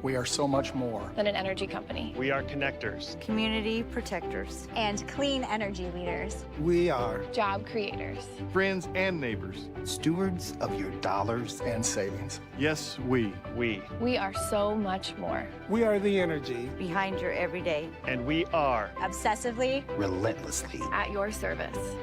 We are so much more than an energy company. We are connectors, community protectors, and clean energy leaders. We are job creators, friends and neighbors, stewards of your dollars and savings. Yes, we are so much more. We are the energy behind your everyday. And we are obsessively, relentlessly at your service.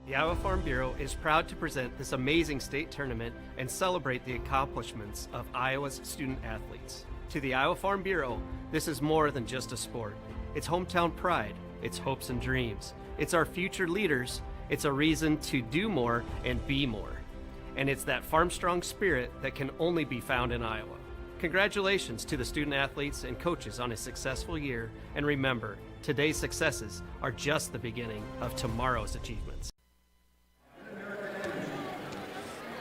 The Iowa Farm Bureau is proud to present this amazing state tournament and celebrate the accomplishments of Iowa's student athletes. To the Iowa Farm Bureau, this is more than just a sport. It's hometown pride, it's hopes and dreams, it's our future leaders, it's a reason to do more and be more. And it's that farm strong spirit that can only be found in Iowa. Congratulations to the student athletes and coaches on a successful year, and remember, today's successes are just the beginning of tomorrow's achievements.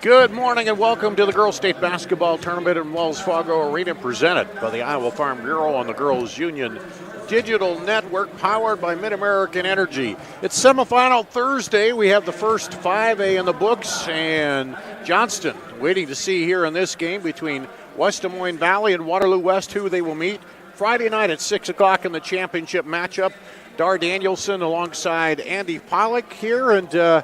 Good morning and welcome to the Girls State Basketball Tournament in Wells Fargo Arena, presented by the Iowa Farm Bureau on the Girls Union Digital Network, powered by Mid-American Energy. It's semifinal Thursday. We have the first 5A in the books, and Johnston waiting to see here in this game between West Des Moines Valley and Waterloo West who they will meet. Friday night at 6 o'clock in the championship matchup. Dar Danielson alongside Andy Pollock here, and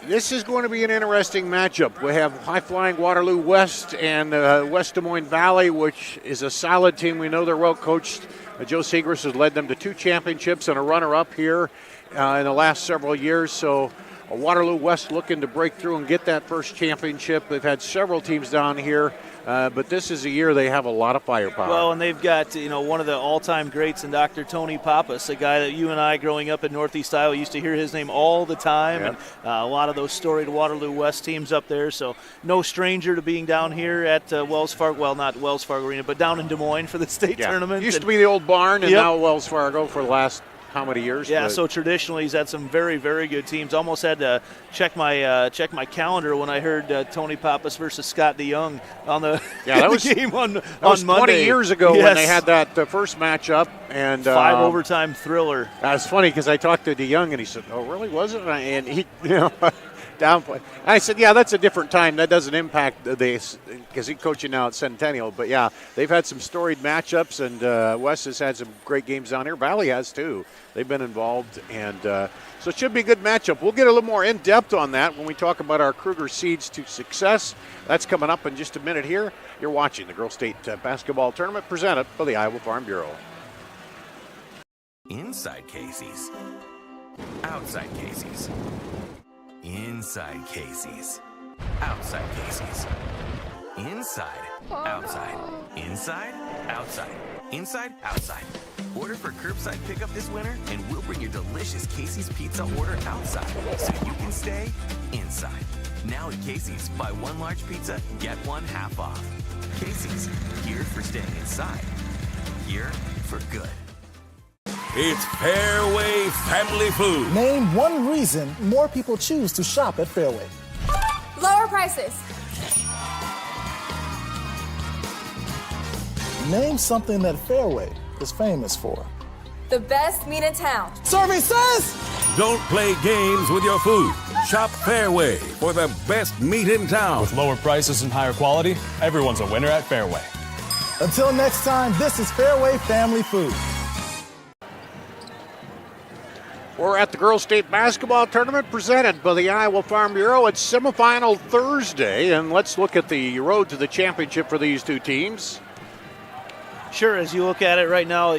this is going to be an interesting matchup. We have high-flying Waterloo West and West Des Moines Valley, which is a solid team. We know they're well coached. Joe Segrist has led them to 2 championships and a runner-up here in the last several years. So Waterloo West looking to break through and get that first championship. They've had several teams down here, but this is a year they have a lot of firepower. Well, and they've got one of the all-time greats in Dr. Tony Pappas, a guy that you and I, growing up in Northeast Iowa, used to hear his name all the time, and a lot of those storied Waterloo West teams up there. So no stranger to being down here at Wells Fargo. Well, not Wells Fargo Arena, but down in Des Moines for the state tournament. Used to be the old barn, and now Wells Fargo for the last how many years? Yeah, so traditionally he's had some very, very good teams. Almost had to check my calendar when I heard Tony Pappas versus Scott DeYoung on the, that was, game on was Monday. 20 years ago when they had that first matchup. And 5 overtime thriller. That's funny because I talked to DeYoung and he said, "Oh, really? Was it?" And he, downplay. I said, "Yeah, that's a different time. That doesn't impact this because he's coaching now at Centennial." But yeah, they've had some storied matchups, and West has had some great games down here. Valley has too. They've been involved, and so it should be a good matchup. We'll get a little more in depth on that when we talk about our Kruger Seeds to Success. That's coming up in just a minute here. You're watching the Girls State Basketball Tournament presented by the Iowa Farm Bureau. Inside Casey's, outside Casey's, inside Casey's, outside Casey's, inside, outside, inside, outside, inside, outside. Order for curbside pickup this winter, and we'll bring your delicious Casey's pizza order outside so you can stay inside. Now at Casey's, buy 1 large pizza, get 1 half off. Casey's, here for staying inside, here for good. It's Fairway Family Food. Name one reason more people choose to shop at Fairway. Lower prices. Name something that Fairway is famous for. The best meat in town. Services! Don't play games with your food. Shop Fairway for the best meat in town. With lower prices and higher quality, everyone's a winner at Fairway. Until next time, this is Fairway Family Food. We're at the Girls State Basketball Tournament presented by the Iowa Farm Bureau. It's semifinal Thursday, and let's look at the road to the championship for these two teams. Sure, as you look at it right now,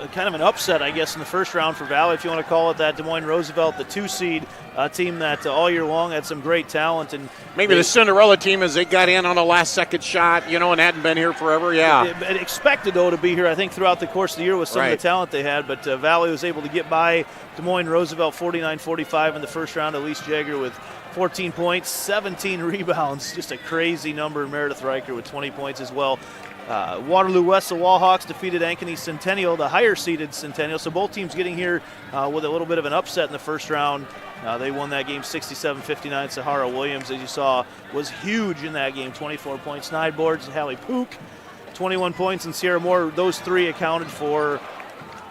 kind of an upset, I guess, in the first round for Valley, if you want to call it that. Des Moines Roosevelt, the 2-seed team that all year long had some great talent. And maybe the Cinderella team as they got in on a last-second shot, and hadn't been here forever, Expected, though, to be here, I think, throughout the course of the year with some of the talent they had. But Valley was able to get by Des Moines Roosevelt 49-45 in the first round. Elise Jagger with 14 points, 17 rebounds, just a crazy number. Meredith Riker with 20 points as well. Waterloo West, the Wallhawks defeated Ankeny Centennial, the higher-seeded Centennial. So both teams getting here with a little bit of an upset in the first round. They won that game 67-59. Sahara Williams, as you saw, was huge in that game. 24 points, 9 boards. Hallie Pook, 21 points. And Sierra Moore, those three accounted for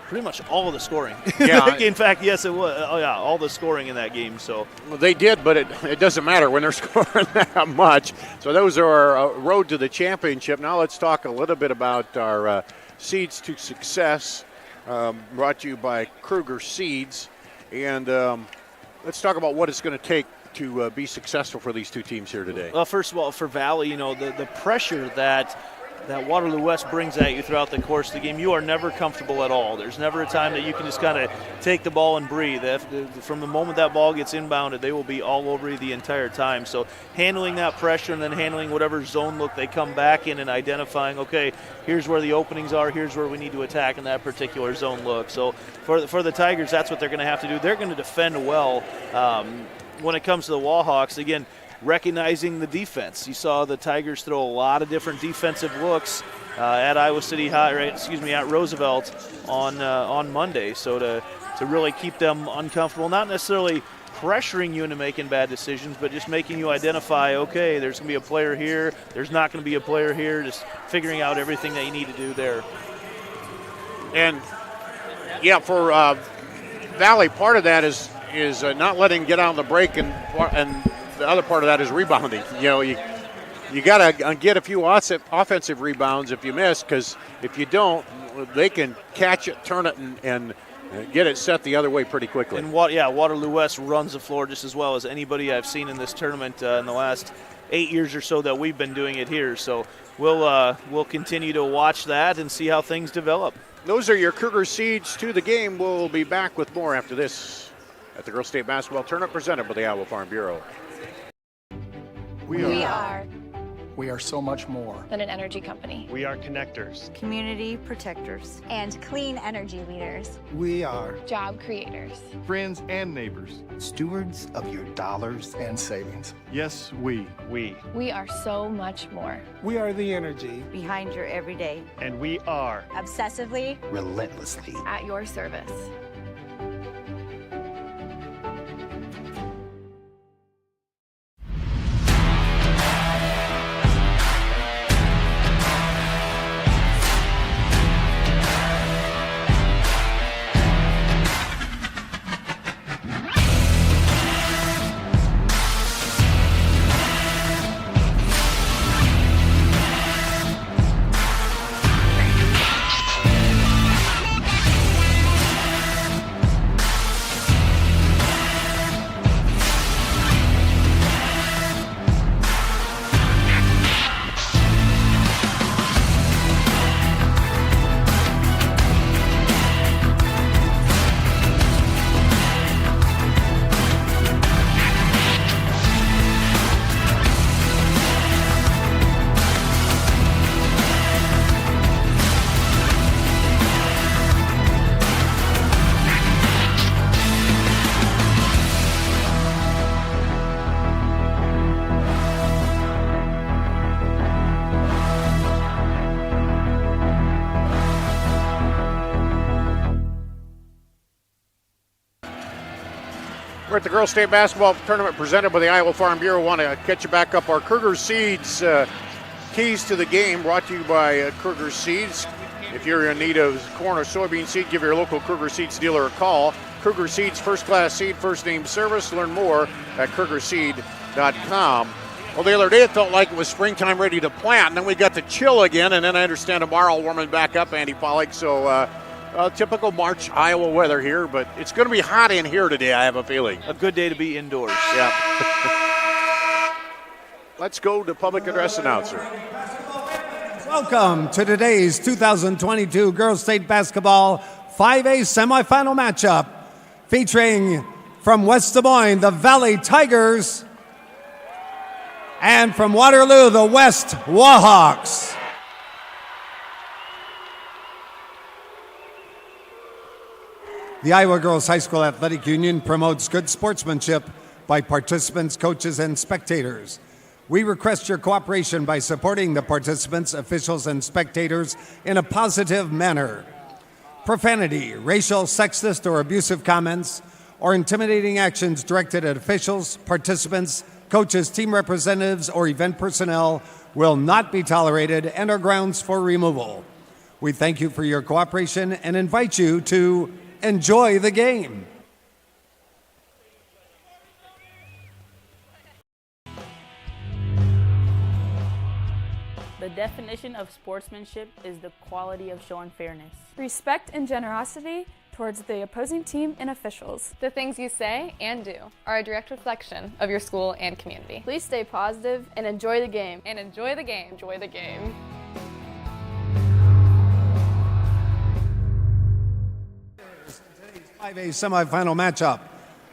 pretty much all of the scoring. Yeah. In fact, yes, it was. All the scoring in that game. So they did, but it doesn't matter when they're scoring that much. So those are our road to the championship. Now let's talk a little bit about our Seeds to Success, brought to you by Kruger Seeds. And let's talk about what it's going to take to be successful for these two teams here today. Well, first of all, for Valley, the pressure that Waterloo West brings at you throughout the course of the game, you are never comfortable at all. There's never a time that you can just kind of take the ball and breathe. From the moment that ball gets inbounded, they will be all over you the entire time. So handling that pressure and then handling whatever zone look they come back in and identifying, okay, here's where the openings are, here's where we need to attack in that particular zone look. So for the Tigers, that's what they're going to have to do. They're going to defend well when it comes to the Wallhawks. Again, recognizing the defense. You saw the Tigers throw a lot of different defensive looks at at Roosevelt on Monday. So to really keep them uncomfortable, not necessarily pressuring you into making bad decisions, but just making you identify, okay, there's going to be a player here, there's not going to be a player here, just figuring out everything that you need to do there. And, for Valley, part of that is not letting get on the break, and the other part of that is rebounding. You got to get a few offensive rebounds if you miss, because if you don't, they can catch it, turn it, and get it set the other way pretty quickly. And Waterloo West runs the floor just as well as anybody I've seen in this tournament in the last 8 years or so that we've been doing it here. So we'll continue to watch that and see how things develop. Those are your Kruger Seeds to the game. We'll be back with more after this at the Girls State Basketball Tournament presented by the Iowa Farm Bureau. We are so much more than an energy company. We are connectors, community protectors, and clean energy leaders. We are job creators, friends and neighbors, stewards of your dollars and savings. Yes, we are so much more. We are the energy behind your everyday. And we are obsessively, relentlessly at your service. We're at the Girls State Basketball Tournament presented by the Iowa Farm Bureau. Want to catch you back up. Our Kruger Seeds keys to the game brought to you by Kruger Seeds. If you're in need of corn or soybean seed, give your local Kruger Seeds dealer a call. Kruger Seeds, first-class seed, first-name service. Learn more at KrugerSeed.com. Well, the other day it felt like it was springtime ready to plant, and then we got the chill again, and then I understand tomorrow warming back up, Andy Pollock. So Typical March Iowa weather here, but it's going to be hot in here today, I have a feeling. A good day to be indoors. Yeah. Let's go to public address announcer. Welcome to today's 2022 Girls State Basketball 5A semifinal matchup featuring from West Des Moines, the Valley Tigers, and from Waterloo, the West Wahawks. The Iowa Girls High School Athletic Union promotes good sportsmanship by participants, coaches, and spectators. We request your cooperation by supporting the participants, officials, and spectators in a positive manner. Profanity, racial, sexist, or abusive comments, or intimidating actions directed at officials, participants, coaches, team representatives, or event personnel will not be tolerated and are grounds for removal. We thank you for your cooperation and invite you to enjoy the game. The definition of sportsmanship is the quality of showing fairness. Respect and generosity towards the opposing team and officials. The things you say and do are a direct reflection of your school and community. Please stay positive and enjoy the game. And enjoy the game. Enjoy the game. Today's 5A semifinal matchup.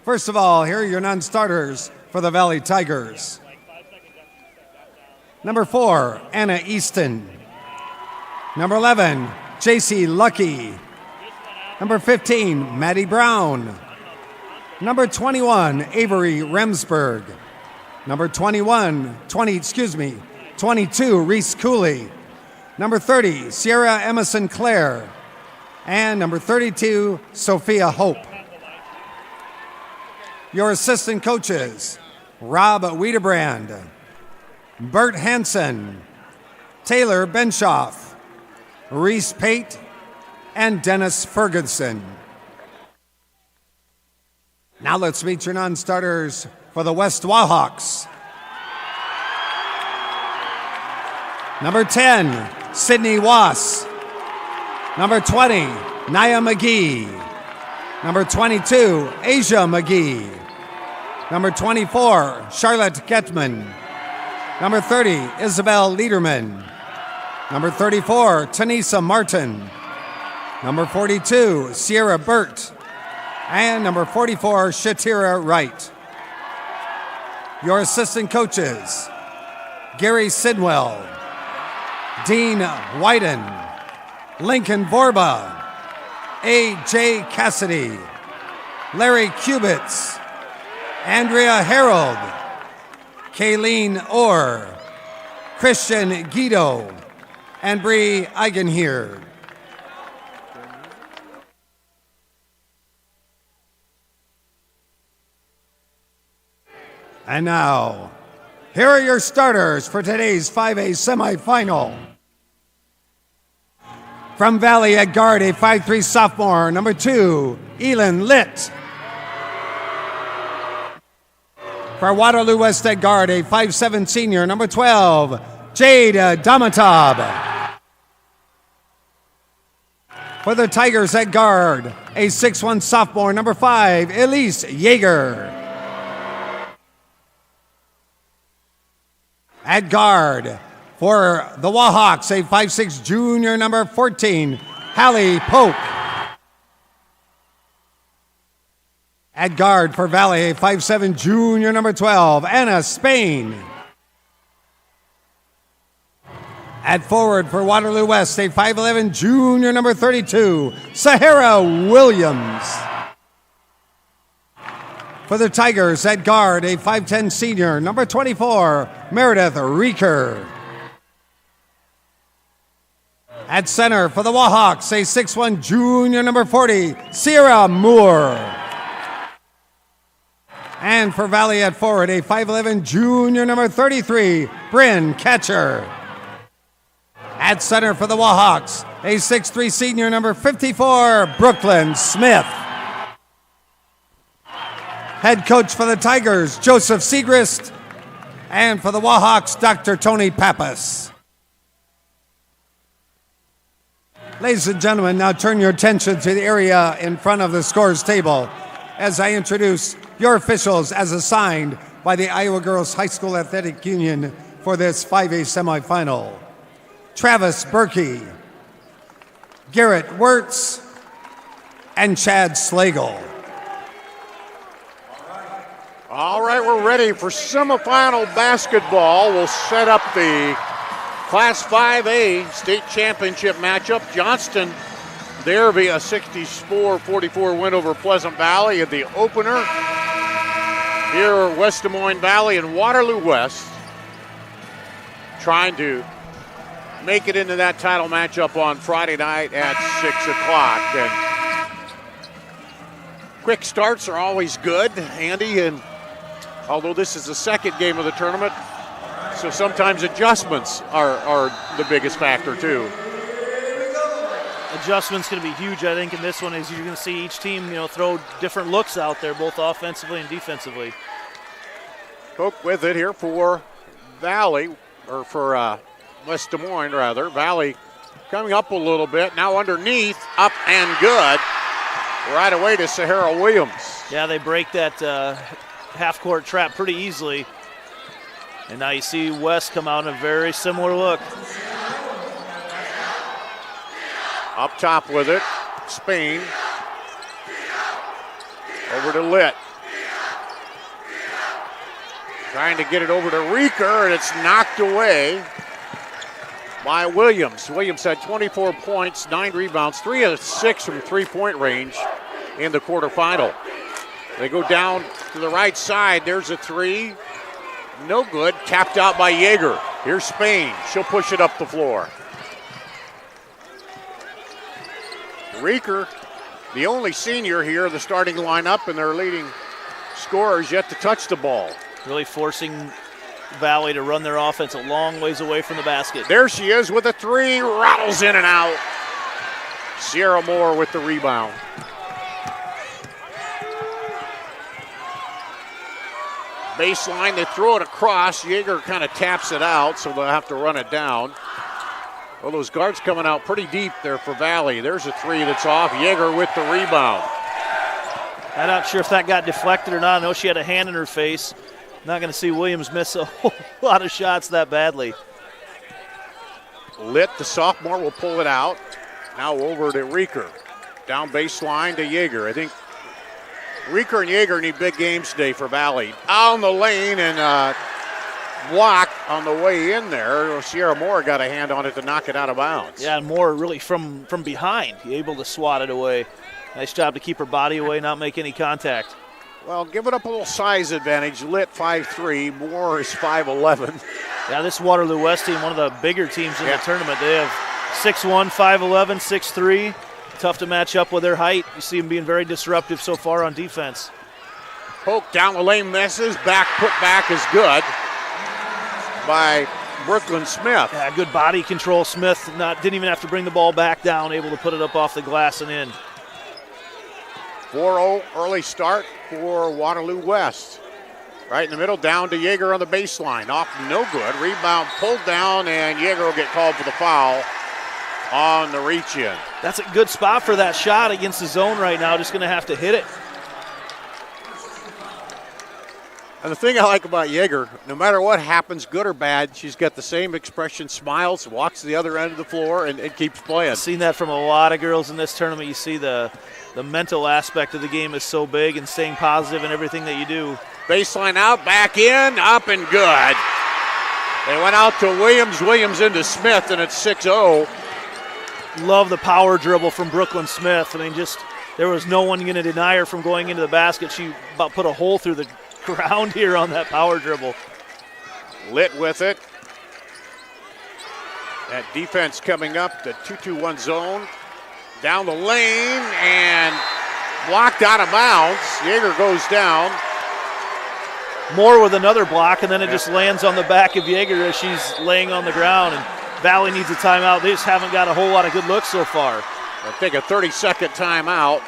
First of all, here are your non-starters for the Valley Tigers. Number 4, Anna Easton. Number 11, JC Lucky. Number 15, Maddie Brown. Number 21, Avery Remsburg. Number 22, Reese Cooley. Number 30, Sierra Emerson Clare. And number 32, Sophia Hope. Your assistant coaches, Rob Wiedebrand, Bert Hansen, Taylor Benshoff, Reese Pate, and Dennis Ferguson. Now let's meet your non-starters for the West Wahawks. Number 10, Sydney Wass. Number 20, Nia McGee. Number 22, Asia McGee. Number 24, Charlotte Getman. Number 30, Isabel Liederman. Number 34, Tanisa Martin. Number 42, Sierra Burt. And number 44, Shatira Wright. Your assistant coaches, Gary Sidwell, Dean Wyden, Lincoln Vorba, A.J. Cassidy, Larry Kubitz, Andrea Harold, Kayleen Orr, Christian Guido, and Bree Eigenheer. And now, here are your starters for today's 5A semifinal. From Valley at guard, a 5'3" sophomore, number 2, Elin Litt. For Waterloo West at guard, a 5'7" senior, number 12, Jade Damatab. For the Tigers at guard, a 6'1" sophomore, number 5, Elise Yeager. At guard, for the Wahawks, a 5'6" junior, number 14, Hallie Pope. At guard for Valley, a 5'7" junior, number 12, Anna Spain. At forward for Waterloo West, a 5'11" junior, number 32, Sahara Williams. For the Tigers, at guard, a 5'10" senior, number 24, Meredith Reeker. At center for the Wahawks, a 6'1" junior, number 40, Sierra Moore. And for Valley at forward, a 5'11" junior, number 33, Bryn Catcher. At center for the Wahawks, a 6'3" senior, number 54, Brooklyn Smith. Head coach for the Tigers, Joseph Segrist. And for the Wahawks, Dr. Tony Pappas. Ladies and gentlemen, now turn your attention to the area in front of the scores table as I introduce your officials as assigned by the Iowa Girls High School Athletic Union for this 5A semifinal. Travis Berkey, Garrett Wirtz, and Chad Slagle. All right, we're ready for semifinal basketball. We'll set up the Class 5A state championship matchup. Johnston there via 64-44 win over Pleasant Valley in the opener. Here, West Des Moines Valley and Waterloo West trying to make it into that title matchup on Friday night at 6 o'clock. And quick starts are always good, Andy, and although this is the second game of the tournament, so sometimes adjustments are the biggest factor too. Adjustment's going to be huge, I think, in this one, as you're going to see each team, throw different looks out there, both offensively and defensively. Koch with it here for Valley, or for West Des Moines, rather. Valley coming up a little bit. Now underneath, up and good. Right away to Sahara Williams. Yeah, they break that half-court trap pretty easily. And now you see West come out in a very similar look. Up top with it, Spain. Over to Litt. Trying to get it over to Reeker, and it's knocked away by Williams. Williams had 24 points, 9 rebounds, 3 of 6 from three-point range in the quarterfinal. They go down to the right side. There's a three. No good. Tapped out by Yeager. Here's Spain. She'll push it up the floor. Reeker, the only senior here, the starting lineup, and their leading scorers yet to touch the ball. Really forcing Valley to run their offense a long ways away from the basket. There she is with a three. Rattles in and out. Sierra Moore with the rebound. Baseline, they throw it across. Yeager kind of taps it out, so they'll have to run it down. Well, those guards coming out pretty deep there for Valley. There's a three that's off. Yeager with the rebound. I'm not sure if that got deflected or not. I know she had a hand in her face. Not going to see Williams miss a whole lot of shots that badly. Litt, the sophomore, will pull it out. Now over to Reeker. Down baseline to Yeager. I think Reeker and Yeager need big games today for Valley. Down the lane and block on the way in there. Sierra Moore got a hand on it to knock it out of bounds. Yeah, and Moore really from behind, able to swat it away. Nice job to keep her body away, not make any contact. Well, give it up a little size advantage. Litt 5'3", Moore is 5'11". Yeah, this Waterloo West team, one of the bigger teams in the tournament. They have 6'1", 5'11", 6'3". Tough to match up with their height. You see them being very disruptive so far on defense. Poke down the lane, misses. Back, put back is good by Brooklyn Smith. Yeah, good body control. Smith didn't even have to bring the ball back down, able to put it up off the glass and in. 4-0 early start for Waterloo West. Right in the middle, down to Yeager on the baseline. Off, no good. Rebound pulled down, and Yeager will get called for the foul on the reach-in. That's a good spot for that shot against the zone right now. Just going to have to hit it. And the thing I like about Yeager, no matter what happens, good or bad, she's got the same expression, smiles, walks to the other end of the floor, and keeps playing. I've seen that from a lot of girls in this tournament. You see the mental aspect of the game is so big, and staying positive in everything that you do. Baseline out, back in, up and good. They went out to Williams, Williams into Smith, and it's 6-0. Love the power dribble from Brooklyn Smith. I mean, just there was no one going to deny her from going into the basket. She about put a hole through the ground here on that power dribble. Litt with it. That defense coming up, the 2-2-1 zone. Down the lane and blocked out of bounds. Yeager goes down. Moore with another block, and then it just lands on the back of Yeager as she's laying on the ground. And Valley needs a timeout. They just haven't got a whole lot of good looks so far. They'll take a 30-second timeout.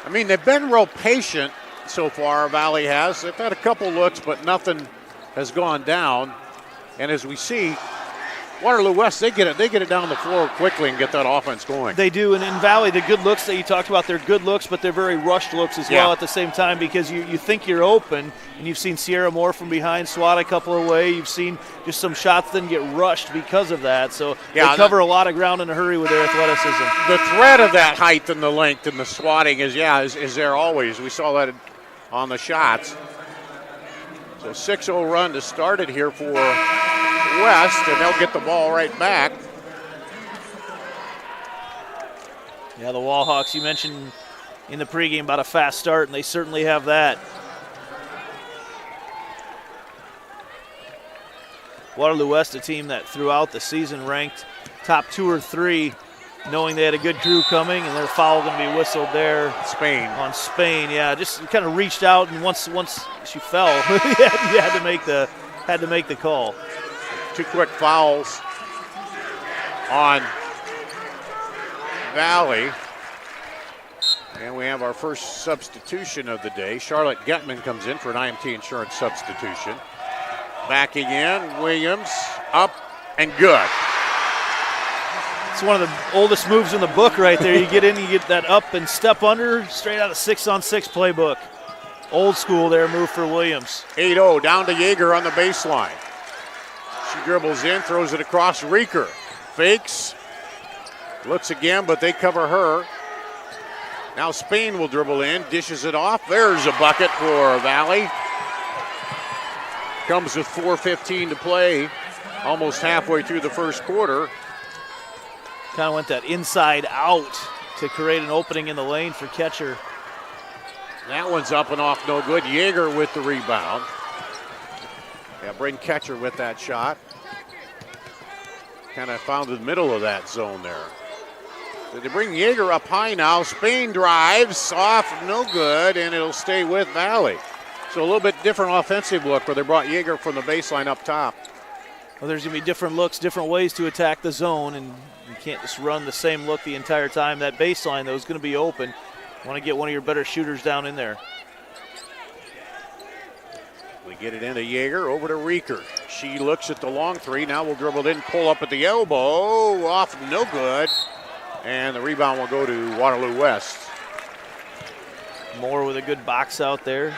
I mean, they've been real patient so far, Valley has. They've had a couple looks, but nothing has gone down. And as we see, Waterloo West, they get it down the floor quickly and get that offense going. They do, and in Valley, the good looks that you talked about, they're good looks, but they're very rushed looks as well at the same time, because you think you're open, and you've seen Sierra Moore from behind swat a couple away. You've seen just some shots then get rushed because of that. So they cover a lot of ground in a hurry with their athleticism. The threat of that height and the length and the swatting is there always. We saw that on the shots. So 6-0 run to start it here for West, and they'll get the ball right back. Yeah, the Wallhawks, you mentioned in the pregame about a fast start, and they certainly have that. Waterloo West, a team that throughout the season ranked top 2 or 3, knowing they had a good crew coming, and their foul going to be whistled there. Spain. On Spain, yeah, just kind of reached out, and once she fell, you had to make the call. 2 quick fouls on Valley. And we have our first substitution of the day. Charlotte Getman comes in for an IMT Insurance substitution. Backing in, Williams, up and good. It's one of the oldest moves in the book right there. You get in, you get that up and step under, straight out of 6-on-6 playbook. Old school there, move for Williams. 8-0, down to Yeager on the baseline. She dribbles in, throws it across Reeker. Fakes, looks again, but they cover her. Now Spain will dribble in, dishes it off. There's a bucket for Valley. Comes with 4:15 to play, almost halfway through the first quarter. Kind of went that inside out to create an opening in the lane for Ketcher. That one's up and off, no good. Yeager with the rebound. Yeah, Braden Ketcher with that shot. Kind of found the middle of that zone there. So they bring Yeager up high now. Spain drives off, no good, and it'll stay with Valley. So a little bit different offensive look where they brought Yeager from the baseline up top. Well, there's going to be different looks, different ways to attack the zone, and you can't just run the same look the entire time. That baseline, though, is going to be open. You want to get one of your better shooters down in there. We get it into Yeager, over to Reeker. She looks at the long three. Now we'll dribble it in, pull up at the elbow. Off, no good. And the rebound will go to Waterloo West. Moore with a good box out there.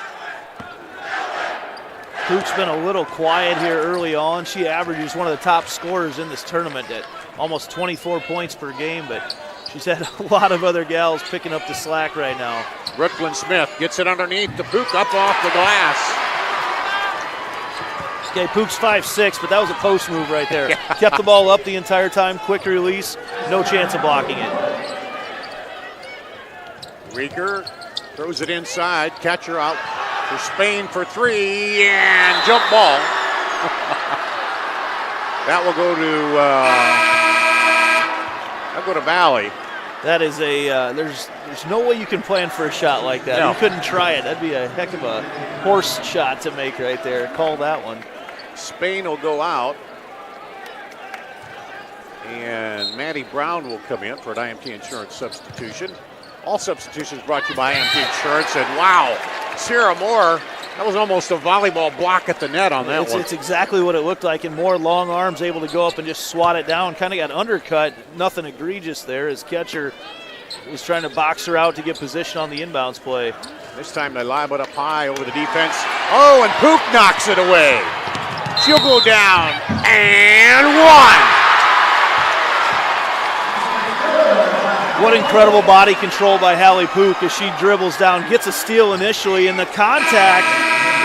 Pook's been a little quiet here early on. She averages one of the top scorers in this tournament at almost 24 points per game, but she's had a lot of other gals picking up the slack right now. Brooklyn Smith gets it underneath the Pook, up off the glass. Okay, Pook's 5'6", but that was a post move right there. Kept the ball up the entire time, quick release, no chance of blocking it. Reeker throws it inside, Ketcher out for Spain for 3, and jump ball. That will go to Valley. That is there's no way you can plan for a shot like that. No. You couldn't try it. That'd be a heck of a horse shot to make right there. Call that one. Spain will go out. And Maddie Brown will come in for an IMT Insurance substitution. All substitutions brought to you by IMT Insurance. And wow, Sierra Moore, that was almost a volleyball block at the net on that one. It's exactly what it looked like, and Moore, long arms, able to go up and just swat it down. Kind of got undercut. Nothing egregious there as Ketcher was trying to box her out to get position on the inbounds play. This time they lob it up high over the defense. Oh, and Pook knocks it away. She'll go down and one. What incredible body control by Hallie Pook as she dribbles down, gets a steal initially, and the contact,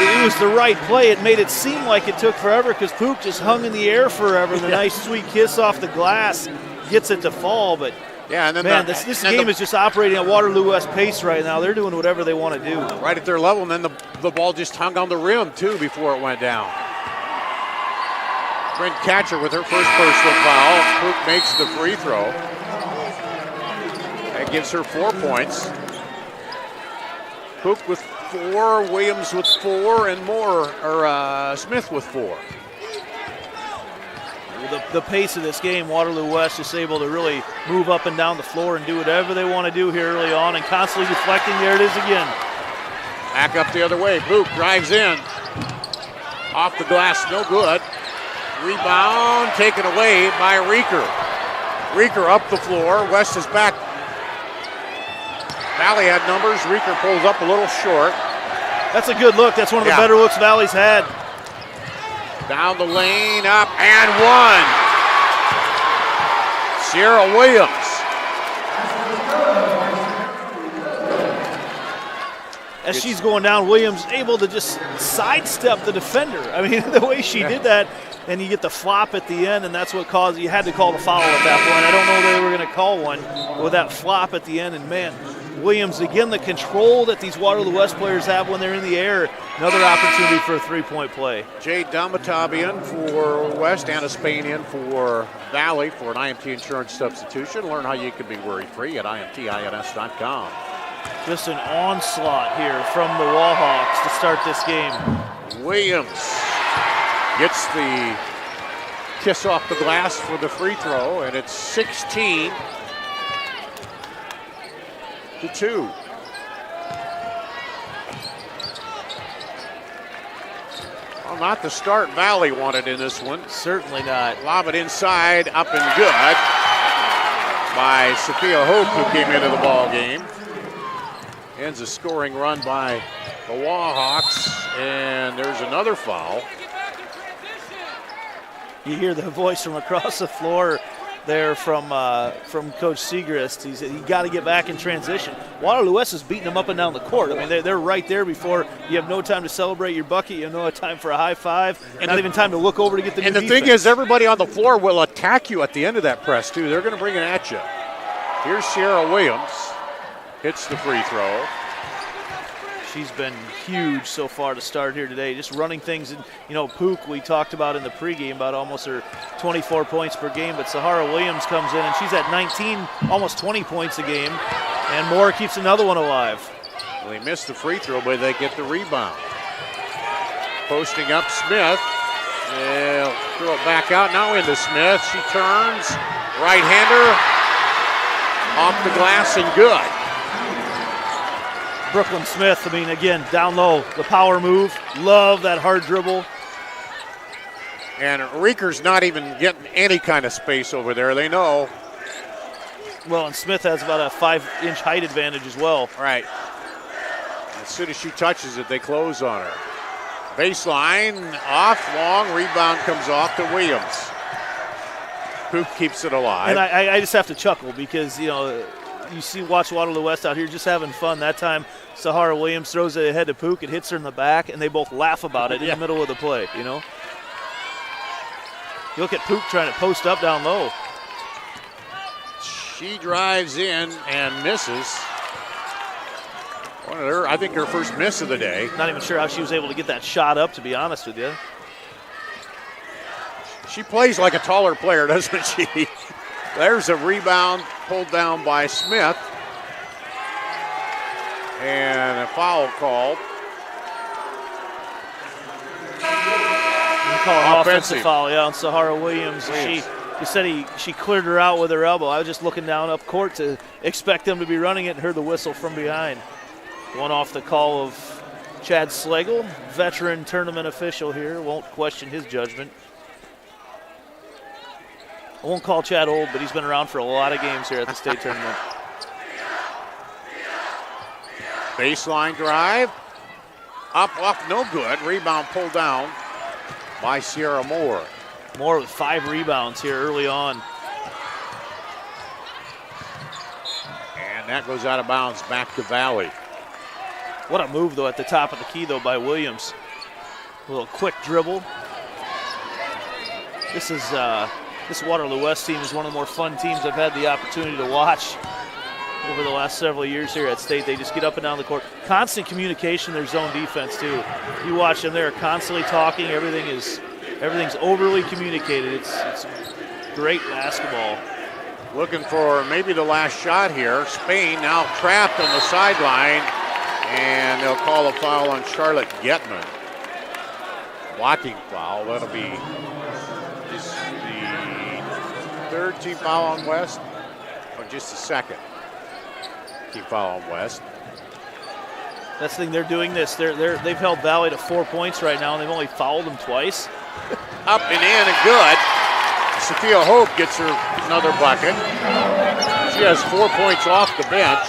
it was the right play. It made it seem like it took forever because Pook just hung in the air forever. The nice sweet kiss off the glass gets it to fall, but yeah, and then man, this game is just operating at Waterloo West pace right now. They're doing whatever they want to do. Right at their level, and then the ball just hung on the rim too before it went down. Brent Catcher with her first personal foul. Pook makes the free throw. That gives her 4 points. Pook with 4, Williams with 4, and Smith with 4. The pace of this game, Waterloo West is able to really move up and down the floor and do whatever they want to do here early on, and constantly deflecting. There it is again. Back up the other way. Pook drives in. Off the glass, no good. Rebound taken away by Reeker. Reeker up the floor. West is back. Valley had numbers. Reeker pulls up a little short. That's a good look. That's one of the better looks Valley's had. Down the lane, up and one. Sierra Williams. As she's going down, Williams able to just sidestep the defender. I mean, the way she did that, and you get the flop at the end, and that's what caused, you had to call the foul at that point. I don't know they were going to call one with that flop at the end, and man, Williams, again, the control that these Waterloo West players have when they're in the air. Another opportunity for a three-point play. Jade Damatabian for West, Anna Spain in for Valley for an IMT insurance substitution. Learn how you can be worry-free at imtins.com. Just an onslaught here from the Wallhawks to start this game. Williams gets the kiss off the glass for the free throw, and it's 16-2. Well, not the start Valley wanted in this one. Certainly not. Lob it inside, up and good by Sophia Hope, who came into the ball game. Ends a scoring run by the Wallhawks, and there's another foul. You hear the voice from across the floor there from Coach Segrist. He said, you got to get back in transition. Waterloo West is beating them up and down the court. I mean, they're right there before you have no time to celebrate your bucket. You have no time for a high five, and not even time to look over to get the new defense. And the thing is, everybody on the floor will attack you at the end of that press, too. They're going to bring it at you. Here's Sierra Williams. Hits the free throw. She's been huge so far to start here today, just running things. And, you know, Pook, we talked about in the pregame about almost her 24 points per game, but Sahara Williams comes in and she's at 19, almost 20 points a game, and Moore keeps another one alive. Well, they missed the free throw, but they get the rebound. Posting up Smith. They'll throw it back out now into Smith. She turns, right-hander, off the glass and good. Brooklyn Smith, I mean, again, down low, the power move. Love that hard dribble. And Reeker's not even getting any kind of space over there. They know. Well, and Smith has about a 5-inch height advantage as well. Right. As soon as she touches it, they close on her. Baseline, off, long, rebound comes off to Williams. Hoop keeps it alive. And I just have to chuckle because, you know, watch Waterloo West out here just having fun. That time, Sahara Williams throws it ahead to Pook. It hits her in the back, and they both laugh about it in the middle of the play, you know. You look at Pook trying to post up down low. She drives in and misses. One of her, I think her first miss of the day. Not even sure how she was able to get that shot up, to be honest with you. She plays like a taller player, doesn't she? There's a rebound pulled down by Smith. And a foul called. You call an offensive foul, yeah, on Sahara Williams. You said she cleared her out with her elbow. I was just looking down up court to expect them to be running it and heard the whistle from behind. One off the call of Chad Slagle, veteran tournament official here. Won't question his judgment. I won't call Chad old, but he's been around for a lot of games here at the state tournament. Baseline drive. Up, no good. Rebound pulled down by Sierra Moore. Moore with 5 rebounds here early on. And that goes out of bounds back to Valley. What a move, though, at the top of the key, though, by Williams. A little quick dribble. This Waterloo West team is one of the more fun teams I've had the opportunity to watch over the last several years here at State. They just get up and down the court. Constant communication in their zone defense, too. You watch them, they're constantly talking. Everything's overly communicated. It's great basketball. Looking for maybe the last shot here. Spain now trapped on the sideline, and they'll call a foul on Charlotte Getman. Blocking foul. That'll be just the third team foul on West, or just the second team foul on West. That's the thing, they're doing this. They've held Valley to 4 points right now, and they've only fouled them twice. up and in and good. Sophia Hope gets her another bucket. She has 4 points off the bench.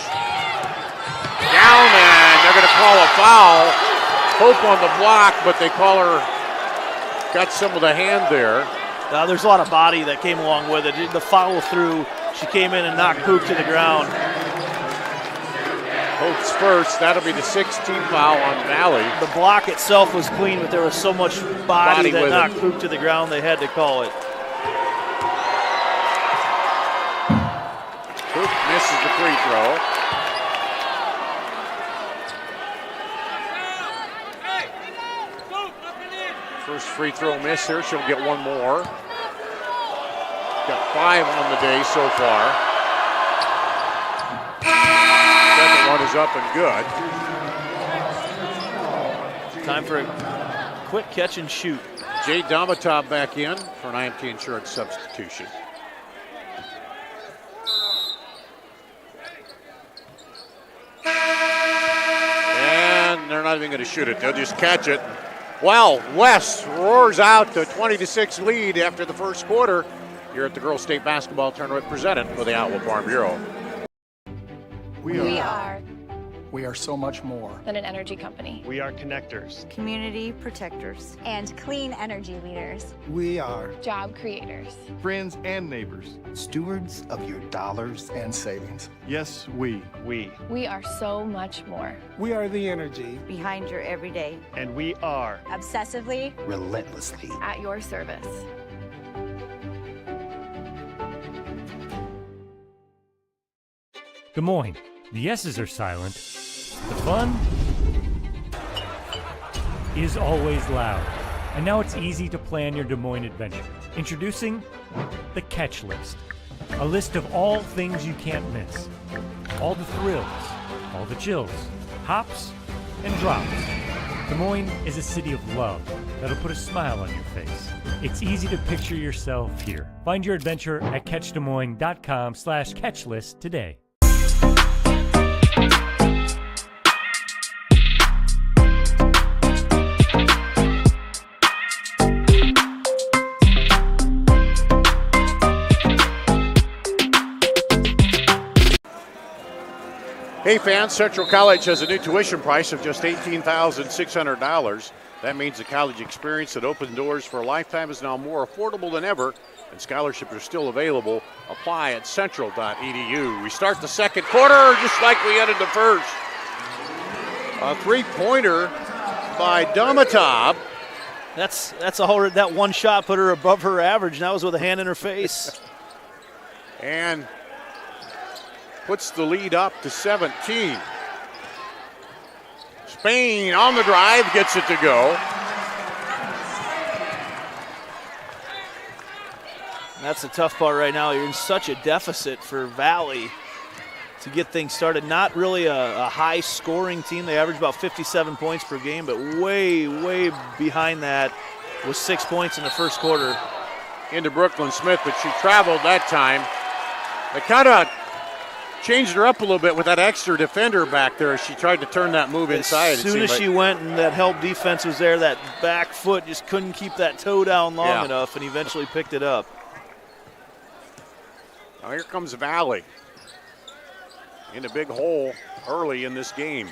Down, and they're going to call a foul. Hope on the block, but they call her, got some of the hand there. There's a lot of body that came along with it. The follow through, she came in and knocked Pook to the ground. Hope's first, that'll be the 16th foul on Valley. The block itself was clean, but there was so much body that knocked it. Pook to the ground, they had to call it. Pook misses the free throw. First free throw miss here. She'll get one more. Got 5 on the day so far. Second one is up and good. Time for a quick catch and shoot. Jade Domitov back in for an IMT Insurance substitution. And they're not even going to shoot it. They'll just catch it. Well, West roars out the 20-6 lead after the first quarter here at the Girls State Basketball Tournament presented by the Iowa Farm Bureau. We are so much more Than an energy company. We are connectors. Community protectors. And clean energy leaders. We are Job creators. Friends and neighbors. stewards of your dollars and savings. Yes, we. We. We are so much more. We are the energy Behind your everyday. And we are Obsessively. Relentlessly. At your service. Des Moines. The S's are silent. The fun is always loud. And now it's easy to plan your Des Moines adventure. Introducing the Catch List. A list of all things you can't miss. All the thrills, all the chills, hops and drops. Des Moines is a city of love that'll put a smile on your face. It's easy to picture yourself here. Find your adventure at catchdesmoines.com/catchlist today. Hey fans, Central College has a new tuition price of just $18,600. That means the college experience that opened doors for a lifetime is now more affordable than ever, and scholarships are still available. Apply at central.edu. We start the second quarter just like we ended the first. A three-pointer by Domitov. That one shot put her above her average. That was with a hand in her face. And puts the lead up to 17. Spain on the drive, gets it to go. That's the tough part right now. You're in such a deficit for Valley to get things started. Not really a high-scoring team. They average about 57 points per game, but way, way behind that was 6 points in the first quarter. Into Brooklyn Smith, but she traveled that time. They kind of changed her up a little bit with that extra defender back there as she tried to turn that move inside. As soon as she went and that help defense was there, that back foot just couldn't keep that toe down long enough and eventually picked it up. Now here comes Valley in a big hole early in this game.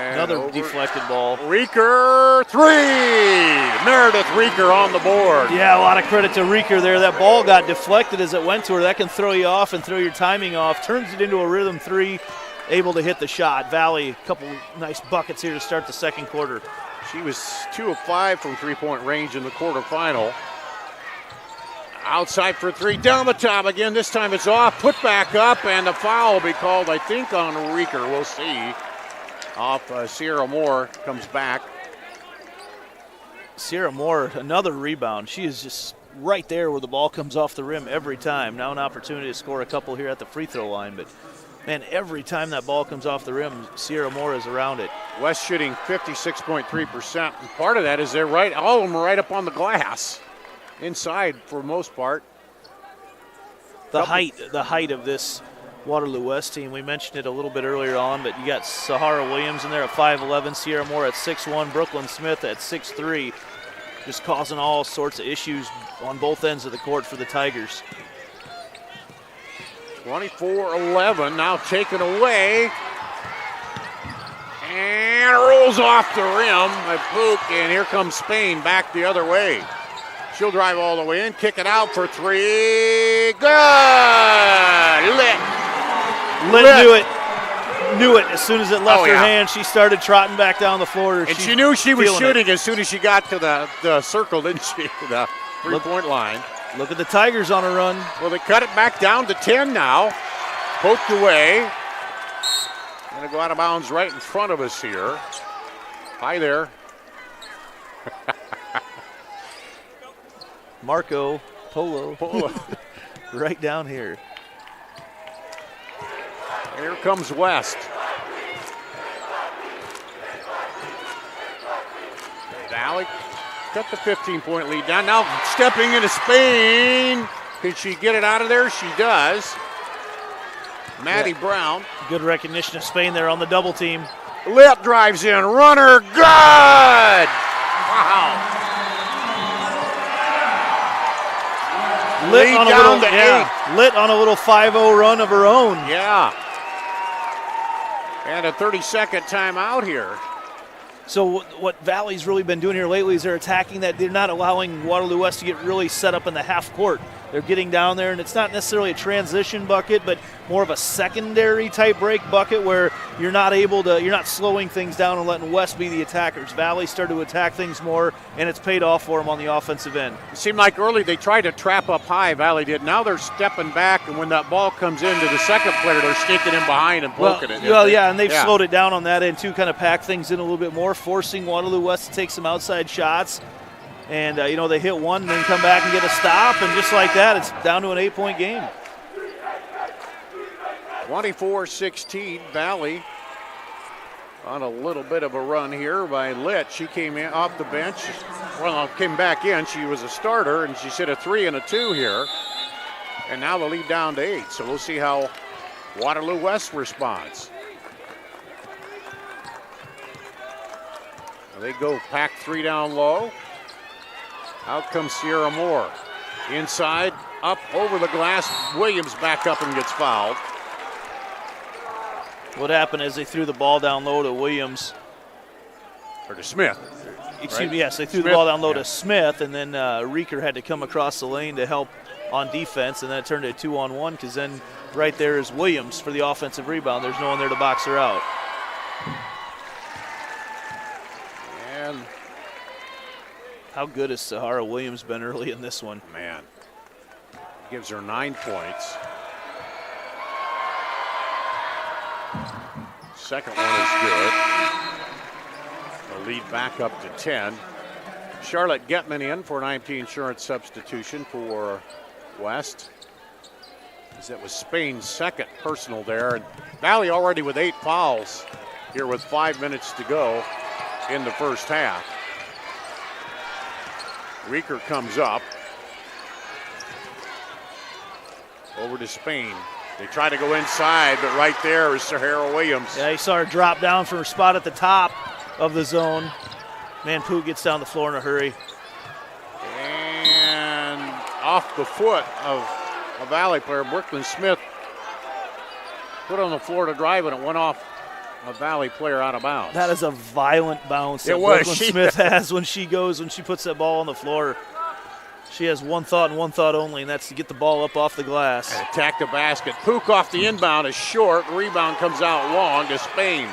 Another deflected ball. Rieker, three! Meredith Rieker on the board. Yeah, a lot of credit to Rieker there. That ball got deflected as it went to her. That can throw you off and throw your timing off. Turns it into a rhythm three, able to hit the shot. Valley, a couple nice buckets here to start the second quarter. She was 2 of 5 from three-point range in the quarterfinal. Outside for three, Domitov again. This time it's off, put back up, and the foul will be called, I think, on Rieker. We'll see. Off Sierra Moore comes back. Sierra Moore, another rebound. She is just right there where the ball comes off the rim every time. Now an opportunity to score a couple here at the free throw line, but man, every time that ball comes off the rim, Sierra Moore is around it. West shooting 56.3%. And part of that is they're right, all of them are right up on the glass. Inside for the most part. The height of this Waterloo West team. We mentioned it a little bit earlier on, but you got Sahara Williams in there at 5'11", Sierra Moore at 6'1", Brooklyn Smith at 6'3", just causing all sorts of issues on both ends of the court for the Tigers. 24-11, now taken away. And rolls off the rim by Pook, and here comes Spain back the other way. She'll drive all the way in, kick it out for three. Good! Lit. Knew it as soon as it left her hand. She started trotting back down the floor. And she knew she was shooting as soon as she got to the circle, didn't she? The three-point line. Look at the Tigers on a run. Well, they cut it back down to 10 now. Poked away. Going to go out of bounds right in front of us here. Hi there. Marco Polo. Right down here. Here comes West. Valley cut the 15-point lead down. Now stepping into Spain. Can she get it out of there? She does. Maddie Brown. Good recognition of Spain there on the double team. Lit drives in. Runner. Good! Wow. Lit on a little 5-0 run of her own. Yeah. And a 30-second timeout here. So what Valley's really been doing here lately is they're attacking that. They're not allowing Waterloo West to get really set up in the half court. They're getting down there, and it's not necessarily a transition bucket, but more of a secondary type break bucket where you're not slowing things down and letting West be the attackers. Valley started to attack things more, and it's paid off for them on the offensive end. It seemed like early they tried to trap up high, Valley did. Now they're stepping back, and when that ball comes into the second player, they're sneaking in behind and poking it. And they've slowed it down on that end too, kind of pack things in a little bit more, forcing Waterloo West to take some outside shots. And, they hit one and then come back and get a stop, and just like that, it's down to an 8-point game. 24-16, Valley on a little bit of a run here by Litt. She came in off the bench, came back in. She was a starter, and she's hit a 3 and a 2 here. And now the lead down to 8, so we'll see how Waterloo West responds. They go pack 3 down low. Out comes Sierra Moore. Inside, up over the glass. Williams back up and gets fouled. What happened is they threw the ball down low to Williams. Or to Smith. Excuse me, yes, they threw the ball down low to Smith, and then Reeker had to come across the lane to help on defense, and then it turned to a 2-on-1 because then right there is Williams for the offensive rebound. There's no one there to box her out. And how good has Sahara Williams been early in this one? Man, gives her 9 points. Second one is good. The lead back up to 10. Charlotte Getman in for an IMT insurance substitution for West. As it was Spain's second personal there. And Valley already with 8 fouls here with 5 minutes to go in the first half. Reeker comes up. Over to Spain. They try to go inside, but right there is Sahara Williams. Yeah, you saw her drop down from her spot at the top of the zone. Manpoo gets down the floor in a hurry. And off the foot of a Valley player, Brooklyn Smith put on the floor to drive, and it went off a Valley player out of bounds. That is a violent bounce that Brooklyn Smith has when she puts that ball on the floor. She has one thought and one thought only, and that's to get the ball up off the glass. And attack the basket. Pook off the inbound is short. Rebound comes out long to Spain.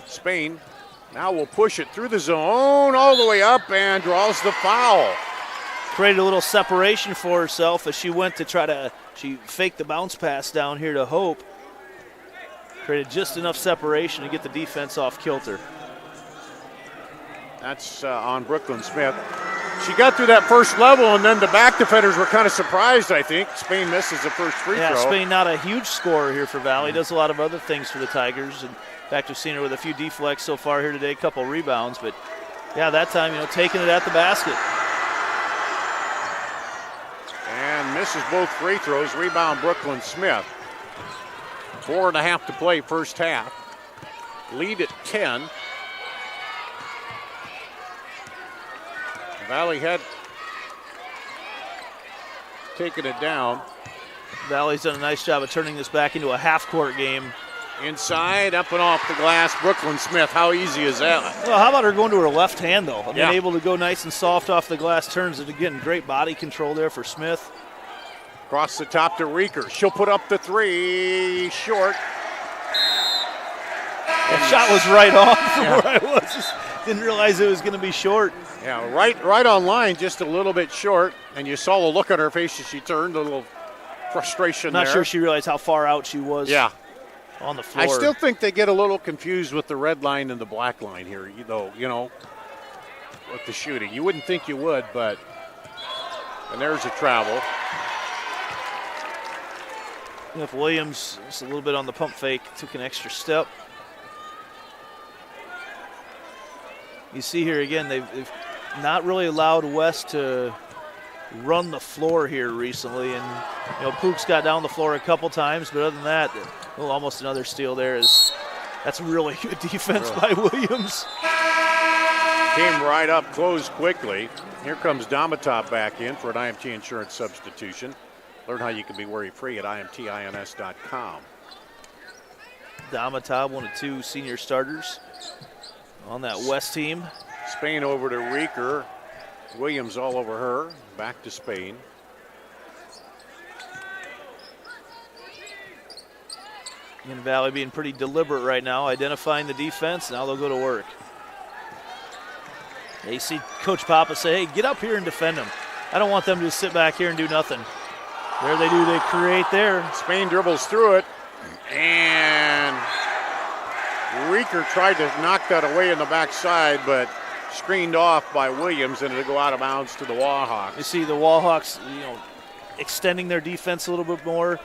Spain now will push it through the zone all the way up and draws the foul. Created a little separation for herself as she went to she faked the bounce pass down here to Hope. Created just enough separation to get the defense off kilter. That's on Brooklyn Smith. She got through that first level, and then the back defenders were kind of surprised, I think. Spain misses the first free throw. Yeah, Spain not a huge scorer here for Valley. Does a lot of other things for the Tigers. And in fact, we've seen her with a few deflects so far here today, a couple rebounds. But, yeah, that time, taking it at the basket. And Misses both free throws. Rebound Brooklyn Smith. 4.5 to play first half. Lead at 10. Valley had taken it down. Valley's done a nice job of turning this back into a half-court game. Inside, up and off the glass. Brooklyn Smith, how easy is that? Well, how about her going to her left hand, though? Yeah. Able to go nice and soft off the glass, turns it again. Great body control there for Smith. Across the top to Reeker. She'll put up the three. Short. That shot was right on from where I was. Just didn't realize it was going to be short. Yeah, right on line, just a little bit short. And you saw the look on her face as she turned, a little frustration Not there. sure she realized how far out she was. Yeah. On the floor. I still think they get a little confused with the red line and the black line here, though, with the shooting. You wouldn't think you would, but. And there's a travel. If Williams, just a little bit on the pump fake, took an extra step. You see here again, they've not really allowed West to run the floor here recently. And, Pook's got down the floor a couple times, but other than that, almost another steal there. That's really good defense by Williams. Came right up, closed quickly. Here comes Domitov back in for an IMT insurance substitution. Learn how you can be worry-free at imtins.com. Domitov, one of two senior starters on that West team. Spain over to Reeker. Williams all over her. Back to Spain. And Valley being pretty deliberate right now, identifying the defense. Now they'll go to work. They see Coach Papa say, hey, get up here and defend them. I don't want them to just sit back here and do nothing. There they do, they create there. Spain dribbles through it. And Reeker tried to knock that away in the backside, but screened off by Williams, and it'll go out of bounds to the Wallhawks. You see the Wallhawks, extending their defense a little bit more.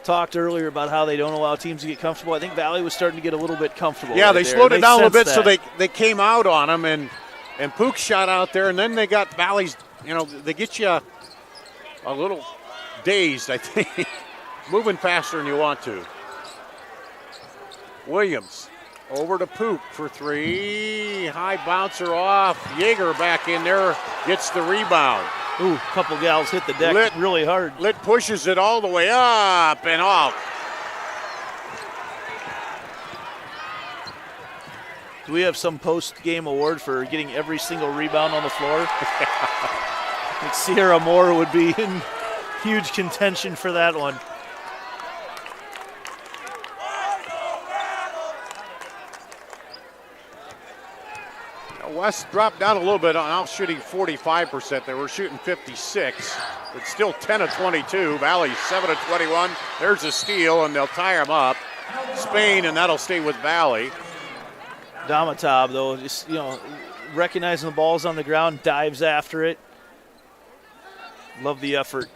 Talked earlier about how they don't allow teams to get comfortable. I think Valley was starting to get a little bit comfortable. Yeah, right they there. slowed it down a little bit, that. so they came out on them, and Pook shot out there, and then they got Valley's, they get you a little dazed, I think. Moving faster than you want to. Williams over to Pook for three. High bouncer off. Yeager back in there, gets the rebound. Ooh, couple gals hit the deck really hard. Litt pushes it all the way up and off. Do we have some post-game award for getting every single rebound on the floor? I think Sierra Moore would be in huge contention for that one. West dropped down a little bit on out shooting 45%. They were shooting 56, but still 10 of 22. Valley 7 of 21. There's a steal, and they'll tie them up. Spain, and that'll stay with Valley. Domitov, though, just, recognizing the ball's on the ground, dives after it. Love the effort.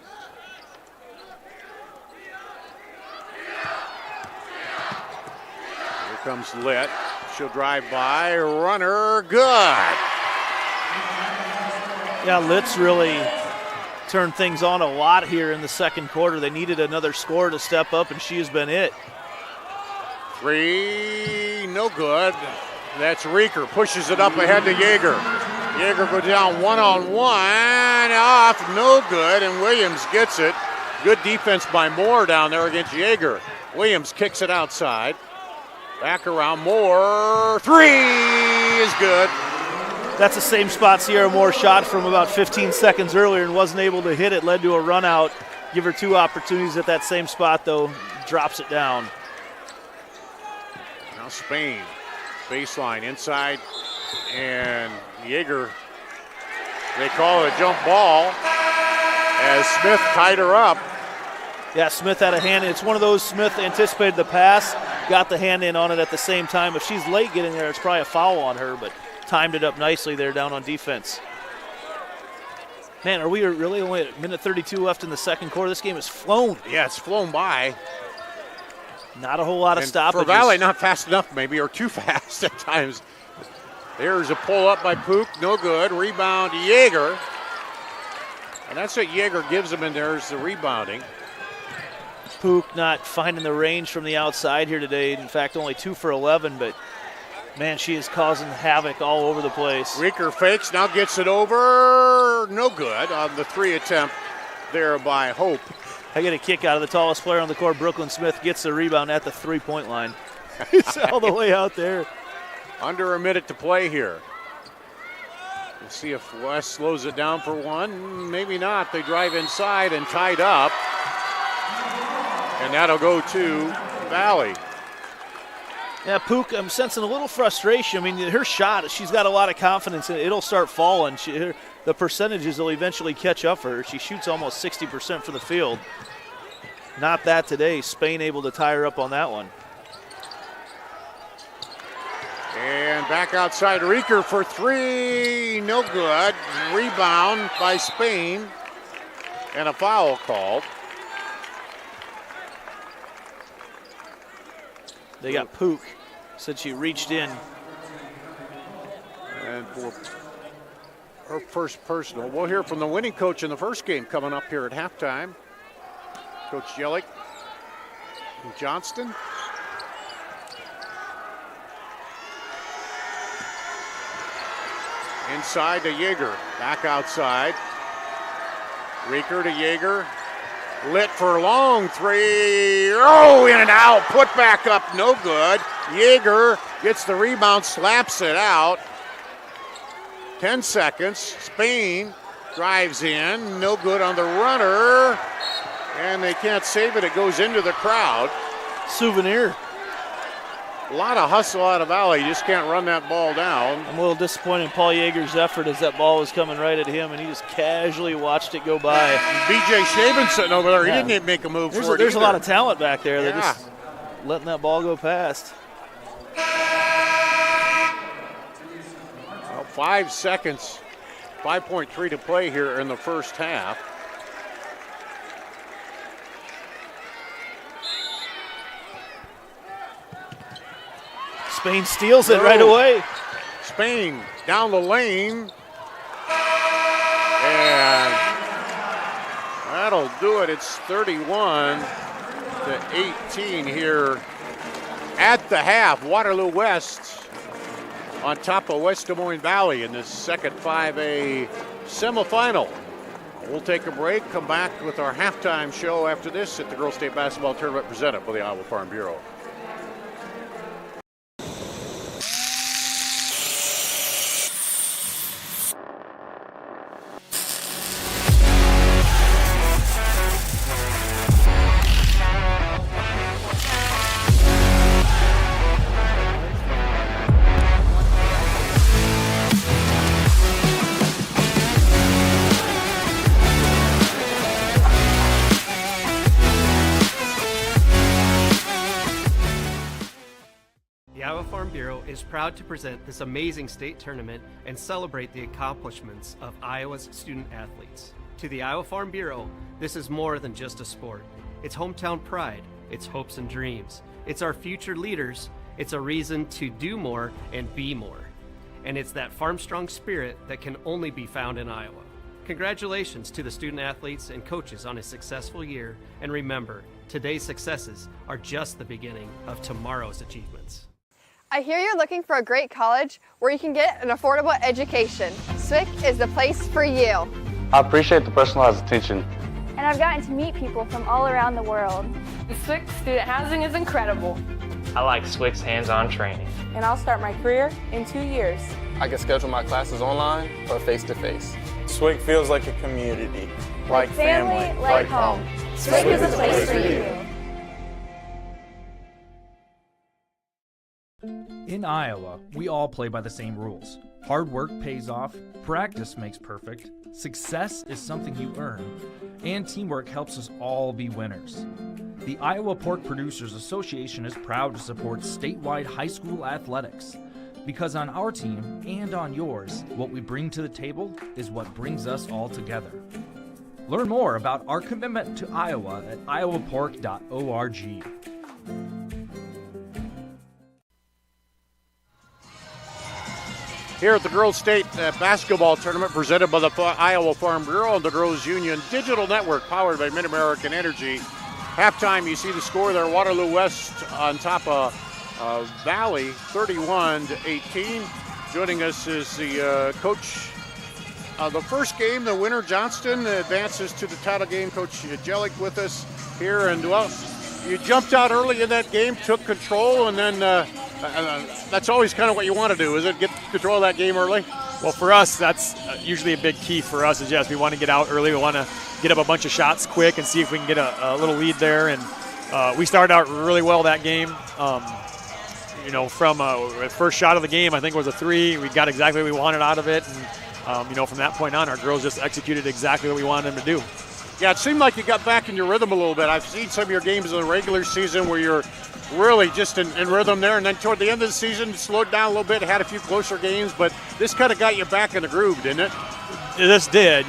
Here comes Litt. She'll drive by, runner, good. Yeah, Litt's really turned things on a lot here in the second quarter. They needed another scorer to step up, and she has been it. Three, no good. That's Reeker, pushes it up ahead to Yeager. Yeager goes down one-on-one, off, no good, and Williams gets it. Good defense by Moore down there against Yeager. Williams kicks it outside. Back around Moore. Three is good. That's the same spot Sierra Moore shot from about 15 seconds earlier and wasn't able to hit it. Led to a run out. Give her two opportunities at that same spot, though. Drops it down. Now Spain. Baseline inside. And Yeager, they call it a jump ball as Smith tied her up. Yeah, Smith had a hand in. It's one of those, Smith anticipated the pass, got the hand in on it at the same time. If she's late getting there, it's probably a foul on her, but timed it up nicely there down on defense. Man, are we really only at minute 32 left in the second quarter? This game has flown. Yeah, it's flown by. Not a whole lot of stoppages. For Valley, not fast enough maybe, or too fast at times. There's a pull up by Pook, no good. Rebound to Yeager. And that's what Yeager gives him, and there's the rebounding. Pook not finding the range from the outside here today. In fact, only 2 for 11, but man, she is causing havoc all over the place. Rieker fakes, now gets it over. No good on the 3 attempt there by Hope. I get a kick out of the tallest player on the court. Brooklyn Smith gets the rebound at the 3-point line. He's all the way out there. Under a minute to play here. We'll see if West slows it down for one. Maybe not. They drive inside and tied up. And that'll go to Valley. Yeah, Pook, I'm sensing a little frustration. I mean, her shot, she's got a lot of confidence in it. It'll start falling. The percentages will eventually catch up for her. She shoots almost 60% for the field. Not that today. Spain able to tie her up on that one. And back outside, Rieker for 3. No good. Rebound by Spain. And a foul called. They got Pook. Said she reached in. And for her first personal. We'll hear from the winning coach in the first game coming up here at halftime. Coach Jellick and Johnston. Inside to Yeager. Back outside. Rieker to Yeager. Lit for a long 3. Oh, in and out. Put back up. No good. Yeager gets the rebound, slaps it out. 10 seconds. Spain drives in. No good on the runner. And they can't save it. It goes into the crowd. Souvenir. A lot of hustle out of Valley. You just can't run that ball down. I'm a little disappointed in Paul Yeager's effort as that ball was coming right at him, and he just casually watched it go by. B.J. Shaven sitting over there. He didn't even make a move for it There's a either. lot of talent back there. They're just letting that ball go past. Well, 5 seconds. 5.3 to play here in the first half. Spain steals it right away. Spain down the lane. And that'll do it. It's 31-18 here at the half. Waterloo West on top of West Des Moines Valley in this second 5A semifinal. We'll take a break, come back with our halftime show after this at the Girls State Basketball Tournament presented by the Iowa Farm Bureau. Is proud to present this amazing state tournament and celebrate the accomplishments of Iowa's student athletes. To the Iowa Farm Bureau, this is more than just a sport. It's hometown pride, it's hopes and dreams, it's our future leaders, it's a reason to do more and be more. And it's that farm strong spirit that can only be found in Iowa. Congratulations to the student athletes and coaches on a successful year, and remember, today's successes are just the beginning of tomorrow's achievements. I hear you're looking for a great college where you can get an affordable education. SWIC is the place for you. I appreciate the personalized attention. And I've gotten to meet people from all around the world. The SWIC student housing is incredible. I like SWIC's hands-on training. And I'll start my career in 2 years. I can schedule my classes online or face-to-face. SWIC feels like a community. Like family, like home. SWIC is a place for you. In Iowa, we all play by the same rules. Hard work pays off, practice makes perfect, success is something you earn, and teamwork helps us all be winners. The Iowa Pork Producers Association is proud to support statewide high school athletics. Because on our team and on yours, what we bring to the table is what brings us all together. Learn more about our commitment to Iowa at iowapork.org. here at the Girls State Basketball Tournament presented by the Iowa Farm Bureau and the Girls Union Digital Network powered by Mid-American Energy. Halftime, you see the score there, Waterloo West on top of Valley, 31-18. Joining us is the coach of the first game, the winner, Johnston, advances to the title game. Coach Jellick with us here. And, well, you jumped out early in that game, took control, and then that's always kind of what you want to do, is it? Get control of that game early? Well, for us, that's usually a big key for us is, yes, we want to get out early. We want to get up a bunch of shots quick and see if we can get a little lead there. And we started out really well that game. From the first shot of the game, I think it was a 3. We got exactly what we wanted out of it. And, from that point on, our girls just executed exactly what we wanted them to do. Yeah, it seemed like you got back in your rhythm a little bit. I've seen some of your games in the regular season where you're really just in rhythm there, and then toward the end of the season, slowed down a little bit, had a few closer games, but this kind of got you back in the groove, didn't it? This did.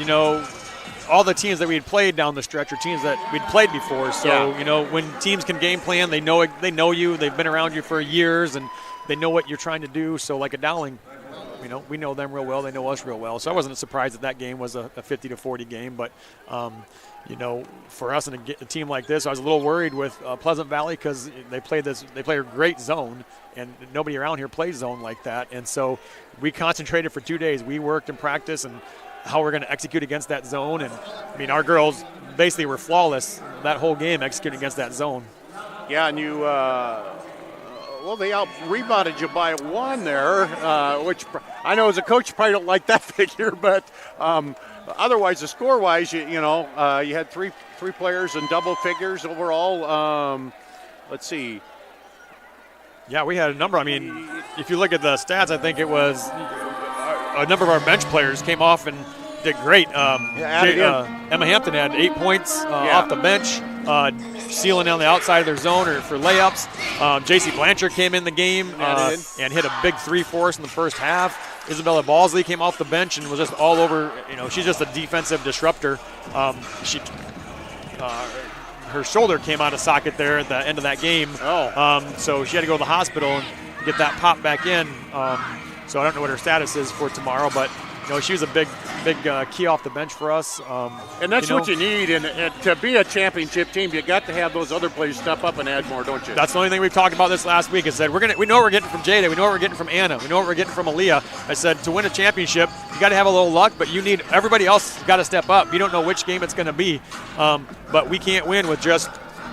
All the teams that we had played down the stretch are teams that we'd played before. So, when teams can game plan, they know you, they've been around you for years, and they know what you're trying to do. So, like a Dowling, we know them real well, they know us real well. So I wasn't surprised that game was a 50-40 game, but for us and a team like this, I was a little worried with Pleasant Valley because they play a great zone, and nobody around here plays zone like that. And so we concentrated for 2 days. We worked and practiced and how we're going to execute against that zone. And our girls basically were flawless that whole game executing against that zone. Yeah, and you they out-rebounded you by 1 there, which I know as a coach you probably don't like that figure, but otherwise, the score-wise, you had three players in double figures overall. Let's see. Yeah, we had a number. If you look at the stats, I think it was a number of our bench players came off and did great. Emma Hampton had 8 points off the bench, sealing down the outside of their zone or for layups. J.C. Blanchard came in the game and hit a big 3 for us in the first half. Isabella Balsley came off the bench and was just all over. She's just a defensive disruptor. Her shoulder came out of socket there at the end of that game. So she had to go to the hospital and get that pop back in. So I don't know what her status is for tomorrow, but she was a big key off the bench for us. And that's what you need. And to be a championship team, you got to have those other players step up and add more, don't you? That's the only thing we've talked about this last week. Is that we know what we're getting from Jada, we know what we're getting from Anna, we know what we're getting from Aaliyah. I said to win a championship, you got to have a little luck, but everybody else got to step up. You don't know which game it's going to be, but we can't win with just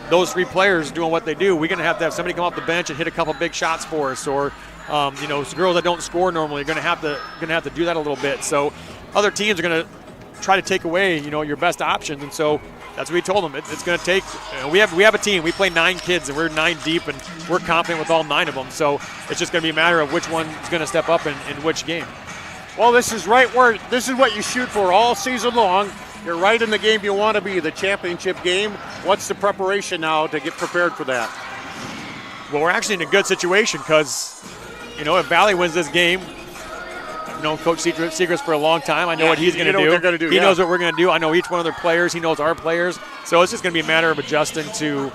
those 3 players doing what they do. We're going to have somebody come off the bench and hit a couple big shots for us, or girls that don't score normally are going to have to do that a little bit. So other teams are going to try to take away your best options, and so that's what we told them. It's going to take. We have a team. We play 9 kids, and we're 9 deep, and we're confident with all 9 of them. So it's just going to be a matter of which one is going to step up in which game. Well, this is what you shoot for all season long. You're right in the game you want to be, the championship game. What's the preparation now to get prepared for that? Well, we're actually in a good situation because, if Valley wins this game, I've known Coach Segrist for a long time. I know what he's going to do. What they're gonna do. He knows what we're going to do. I know each one of their players. He knows our players. So it's just going to be a matter of adjusting to,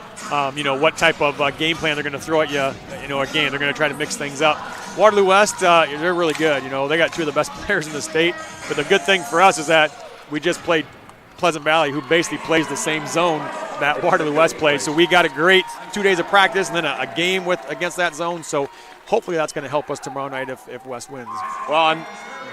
what type of game plan they're going to throw at you, a game. They're going to try to mix things up. Waterloo West, they're really good. They got 2 of the best players in the state. But the good thing for us is that we just played Pleasant Valley, who basically plays the same zone that Waterloo West plays. So we got a great 2 days of practice and then a game against that zone. So hopefully that's going to help us tomorrow night if West wins. Well, and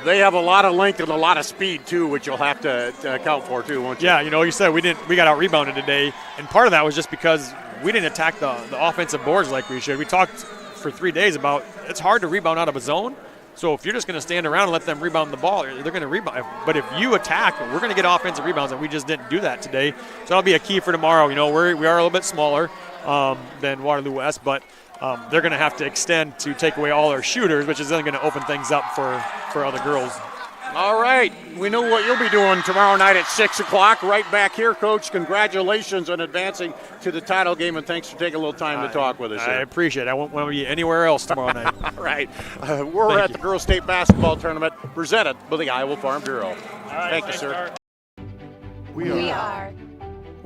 they have a lot of length and a lot of speed too, which you'll have to account for too, won't you? Yeah, you said we got out rebounded today, and part of that was just because we didn't attack the offensive boards like we should. We talked for 3 days about it's hard to rebound out of a zone. So if you're just going to stand around and let them rebound the ball, they're going to rebound. But if you attack, we're going to get offensive rebounds, and we just didn't do that today. So that'll be a key for tomorrow. We are a little bit smaller than Waterloo West, but they're going to have to extend to take away all our shooters, which is then going to open things up for other girls. All right. We know what you'll be doing tomorrow night at 6 o'clock. Right back here, Coach. Congratulations on advancing to the title game, and thanks for taking a little time to talk with us. I appreciate it. I won't want to be anywhere else tomorrow night. All right. We're at the Girls State Basketball Tournament presented by the Iowa Farm Bureau. Thank you, sir. We are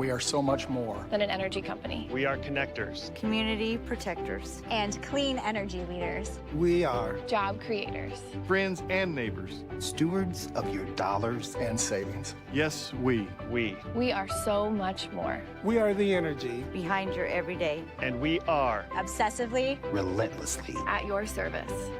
We are so much more than an energy company. We are connectors. Community protectors. And clean energy leaders. We are Job creators. Friends and neighbors. Stewards of your dollars and savings. Yes, we. We are so much more. We are the energy Behind your everyday. And we are Obsessively Relentlessly. at your service.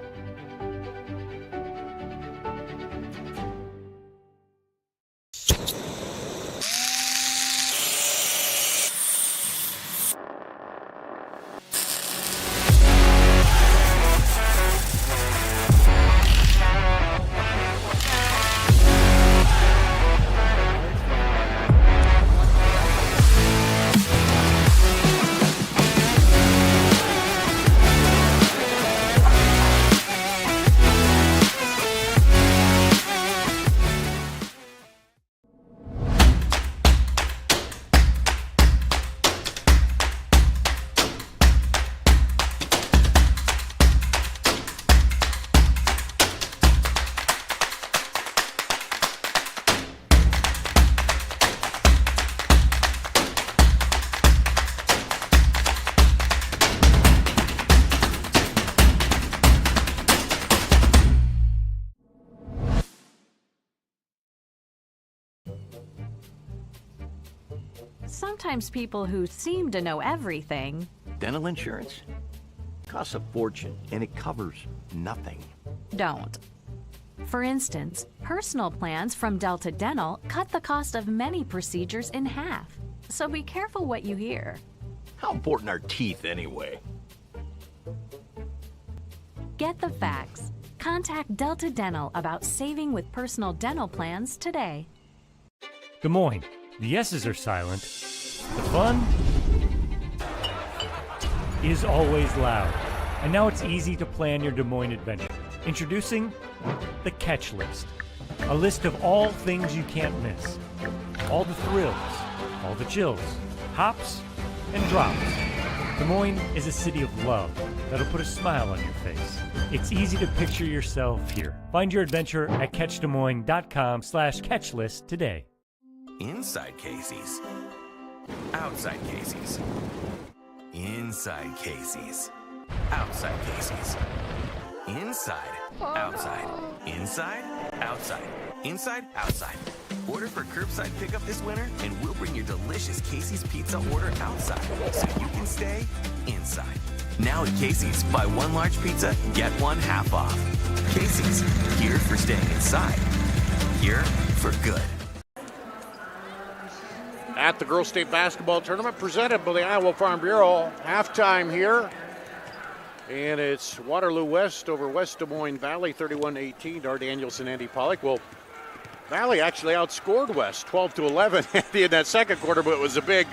Sometimes people who seem to know everything. Dental insurance costs a fortune and it covers nothing. Don't. For instance, personal plans from Delta Dental cut the cost of many procedures in half. So be careful what you hear. How important are teeth anyway? Get the facts. Contact Delta Dental about saving with personal dental plans today. Des Moines, the yeses are silent. The fun is always loud. And now it's easy to plan your Des Moines adventure. Introducing the Catch List. A list of all things you can't miss. All the thrills, all the chills, hops and drops. Des Moines is a city of love that'll put a smile on your face. It's easy to picture yourself here. Find your adventure at catchdesmoines.com/catchlist today. Inside Casey's. Outside Casey's. Inside Casey's. Outside Casey's. Inside. Outside. Inside. Outside. Inside. Outside. Order for curbside pickup this winter, and we'll bring your delicious Casey's pizza order outside, so you can stay inside. Now at Casey's, buy one large pizza, get one half off. Casey's, here for staying inside. Here for good. At the Girls State Basketball Tournament presented by the Iowa Farm Bureau. Halftime here. And it's Waterloo West over West Des Moines Valley, 31-18. Dar Danielson, Andy Pollock. Well, Valley actually outscored West 12-11 in that second quarter, but it was a big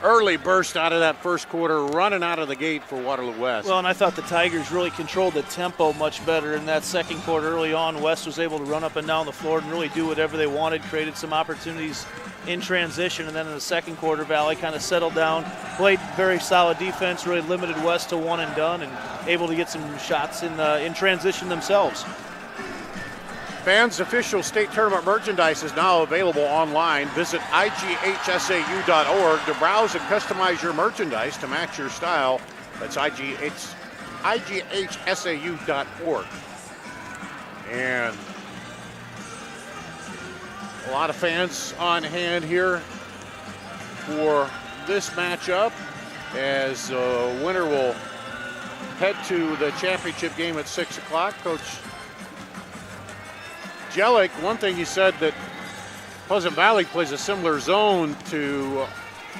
early burst out of that first quarter, running out of the gate for Waterloo West. Well, and I thought the Tigers really controlled the tempo much better in that second quarter. Early on, West was able to run up and down the floor and really do whatever they wanted, created some opportunities in transition, and then in the second quarter, Valley kind of settled down, played very solid defense, really limited West to one and done, and able to get some shots in transition themselves. Fans' official state tournament merchandise is now available online. Visit IGHSAU.org to browse and customize your merchandise to match your style. That's IGHSAU.org. And a lot of fans on hand here for this matchup, as the winner will head to the championship game at 6 o'clock. Coach Jellick, one thing he said that Pleasant Valley plays a similar zone to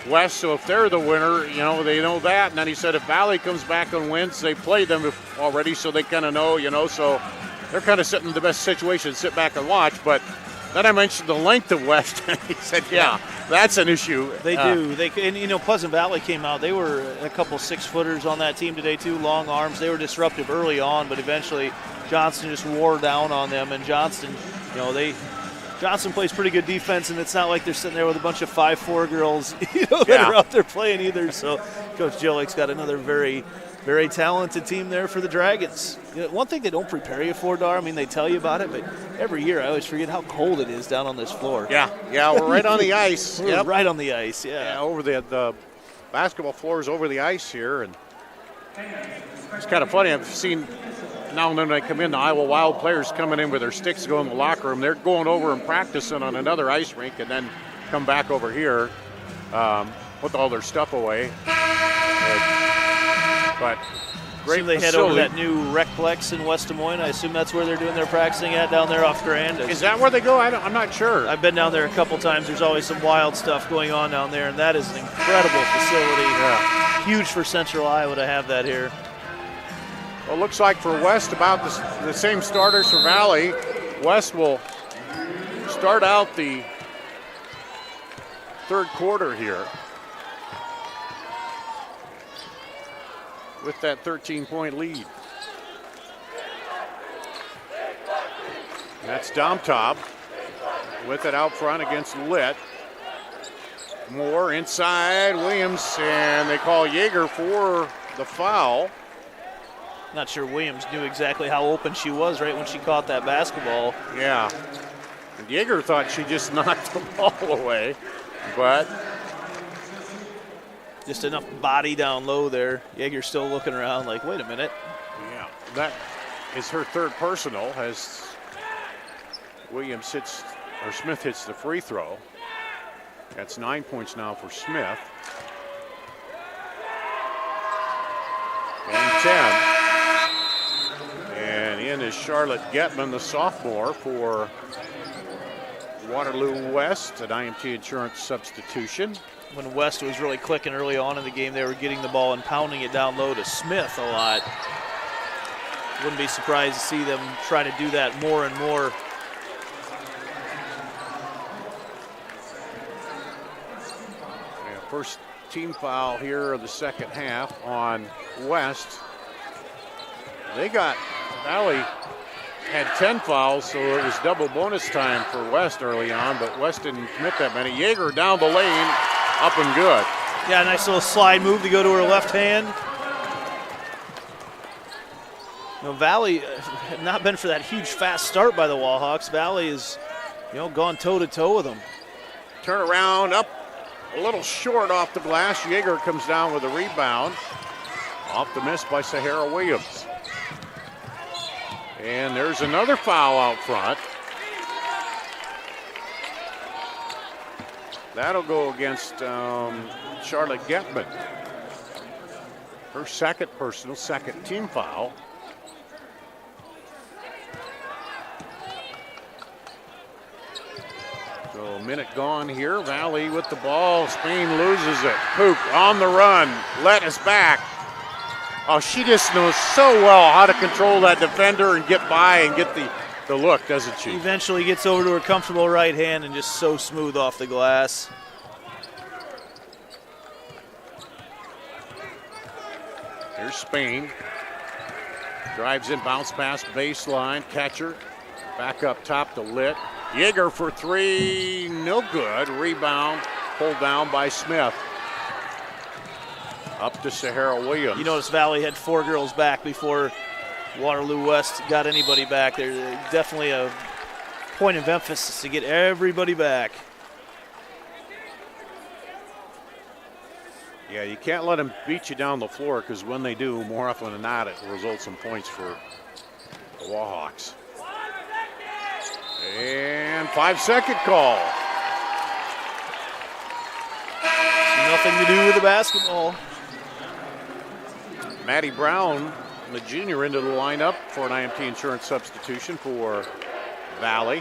West, so if they're the winner, you know, they know that. And then he said if Valley comes back and wins, they played them already, so they kind of know, you know, so they're kind of sitting in the best situation, sit back and watch. But then I mentioned the length of West, and he said, yeah, that's an issue. They do. And, you know, Pleasant Valley came out. They were a couple 6-footers on that team today, too, long arms. They were disruptive early on, but eventually Johnston just wore down on them. And Johnston, you know, Johnston plays pretty good defense, and it's not like they're sitting there with a bunch of 5'4" girls, you know, that are out there playing either. So Coach Jellick's got another very Very talented team there for the Dragons. You know, one thing they don't prepare you for, Dar, I mean, they tell you about it, but every year I always forget how cold it is down on this floor. Yeah, we're right on the ice. We're right on the ice, Yeah, over the basketball floor is over the ice here, and it's kind of funny. I've seen now and then when I come in, the Iowa Wild players coming in with their sticks going in the locker room. They're going over and practicing on another ice rink and then come back over here, put all their stuff away. But great they facility. head over that new Recplex in West Des Moines. I assume that's where they're doing their practicing at down there off Grand. Is that where they go? I'm not sure. I've been down there a couple times. There's always some wild stuff going on down there, and that is an incredible facility. Yeah. Huge for Central Iowa to have that here. Well, it looks like for West about the same starters for Valley. West will start out the third quarter here with that 13-point lead. That's Domtob with it out front against Litt. Moore inside, Williams, and they call Yeager for the foul. Not sure Williams knew exactly how open she was right when she caught that basketball. Yeah. And Yeager thought she just knocked the ball away, but just enough body down low there. Yeager's still looking around like, wait a minute. Yeah, that is her third personal as Smith hits the free throw. That's 9 points now for Smith. And 10. And in is Charlotte Getman, the sophomore for Waterloo West, an IMT Insurance substitution. When West was really clicking early on in the game, they were getting the ball and pounding it down low to Smith a lot. Wouldn't be surprised to see them try to do that more and more. Yeah, first team foul here of the second half on West. Valley had 10 fouls, so it was double bonus time for West early on, but West didn't commit that many. Yeager down the lane, up and good. Yeah, nice little slide move to go to her left hand. You know, Valley, had not been for that huge fast start by the Wallhawks, Valley has, gone toe-to-toe with them. Turn around, up a little short off the glass. Yeager comes down with a rebound. Off the miss by Sahara Williams. And there's another foul out front. That'll go against Charlotte Getman. Her second personal, second team foul. So a minute gone here. Valley with the ball. Spain loses it. Pook on the run. Let us back. Oh, she just knows so well how to control that defender and get by and get the look, doesn't she? Eventually gets over to her comfortable right hand and just so smooth off the glass. Here's Spain. Drives in, bounce pass, baseline, catcher. Back up top to Litt. Yeager for three, no good. Rebound, pulled down by Smith. Up to Sahara Williams. You notice Valley had 4 girls back before Waterloo West got anybody back. There's definitely a point of emphasis to get everybody back. Yeah, you can't let them beat you down the floor because when they do, more often than not, it results in points for the Wallhawks. And 5-second call. Nothing to do with the basketball. Maddie Brown, the junior, into the lineup for an IMT Insurance substitution for Valley.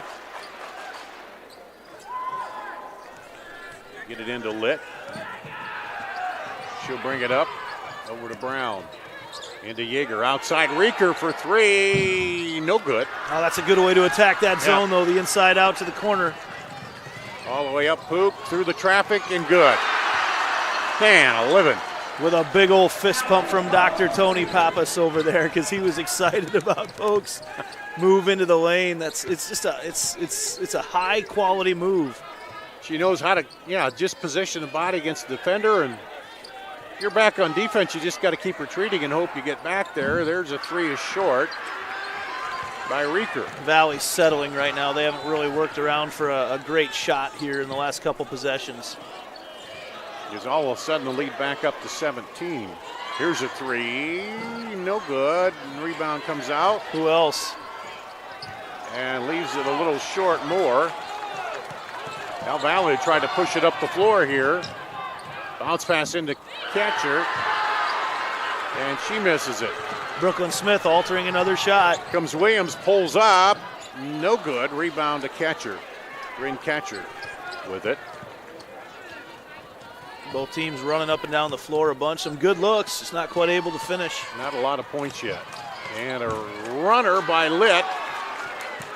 Get it into Litt. She'll bring it up over to Brown. Into Yeager, outside Reeker for three, no good. Oh, that's a good way to attack that zone, though, the inside out to the corner. All the way up, Pook, through the traffic, and good. Man, 11. With a big old fist pump from Dr. Tony Pappas over there because he was excited about Poke's move into the lane. It's a high quality move. She knows how to, just position the body against the defender and you're back on defense, you just got to keep retreating and hope you get back there. There's a three is short by Reeker. Valley's settling right now. They haven't really worked around for a great shot here in the last couple possessions. Is all of a sudden the lead back up to 17. Here's a three, no good. And rebound comes out. Who else? And leaves it a little short more. Now Valley tried to push it up the floor here. Bounce pass into catcher. And she misses it. Brooklyn Smith altering another shot. Comes Williams, pulls up. No good. Rebound to catcher. Green catcher with it. Both teams running up and down the floor a bunch. Some good looks, just not quite able to finish. Not a lot of points yet. And a runner by Litt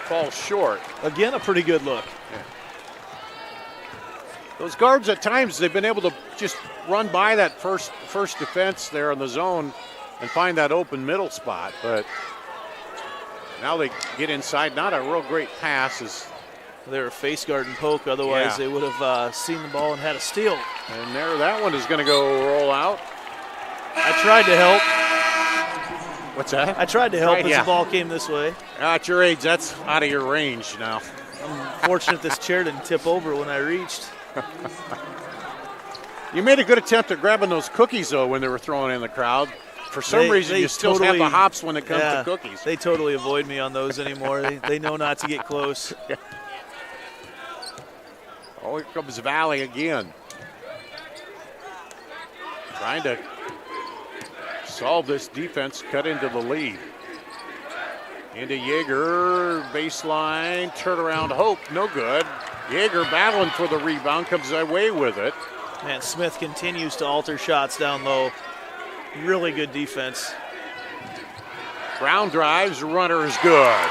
falls short. Again, a pretty good look. Yeah. Those guards at times, they've been able to just run by that first defense there in the zone and find that open middle spot. But now they get inside. Not a real great pass. They were face guard and poke, otherwise they would have seen the ball and had a steal. And there, that one is going to go roll out. I tried to help. What's that? I tried to help as the ball came this way. At your age, that's out of your range now. I'm fortunate this chair didn't tip over when I reached. You made a good attempt at grabbing those cookies, though, when they were thrown in the crowd. For some reason, you still have the hops when it comes to cookies. They totally avoid me on those anymore. they know not to get close. Oh, here comes Valley again. Trying to solve this defense, cut into the lead. Into Yeager, baseline, turnaround, Hope, no good. Yeager battling for the rebound, comes away with it. And Smith continues to alter shots down low. Really good defense. Brown drives, runner is good.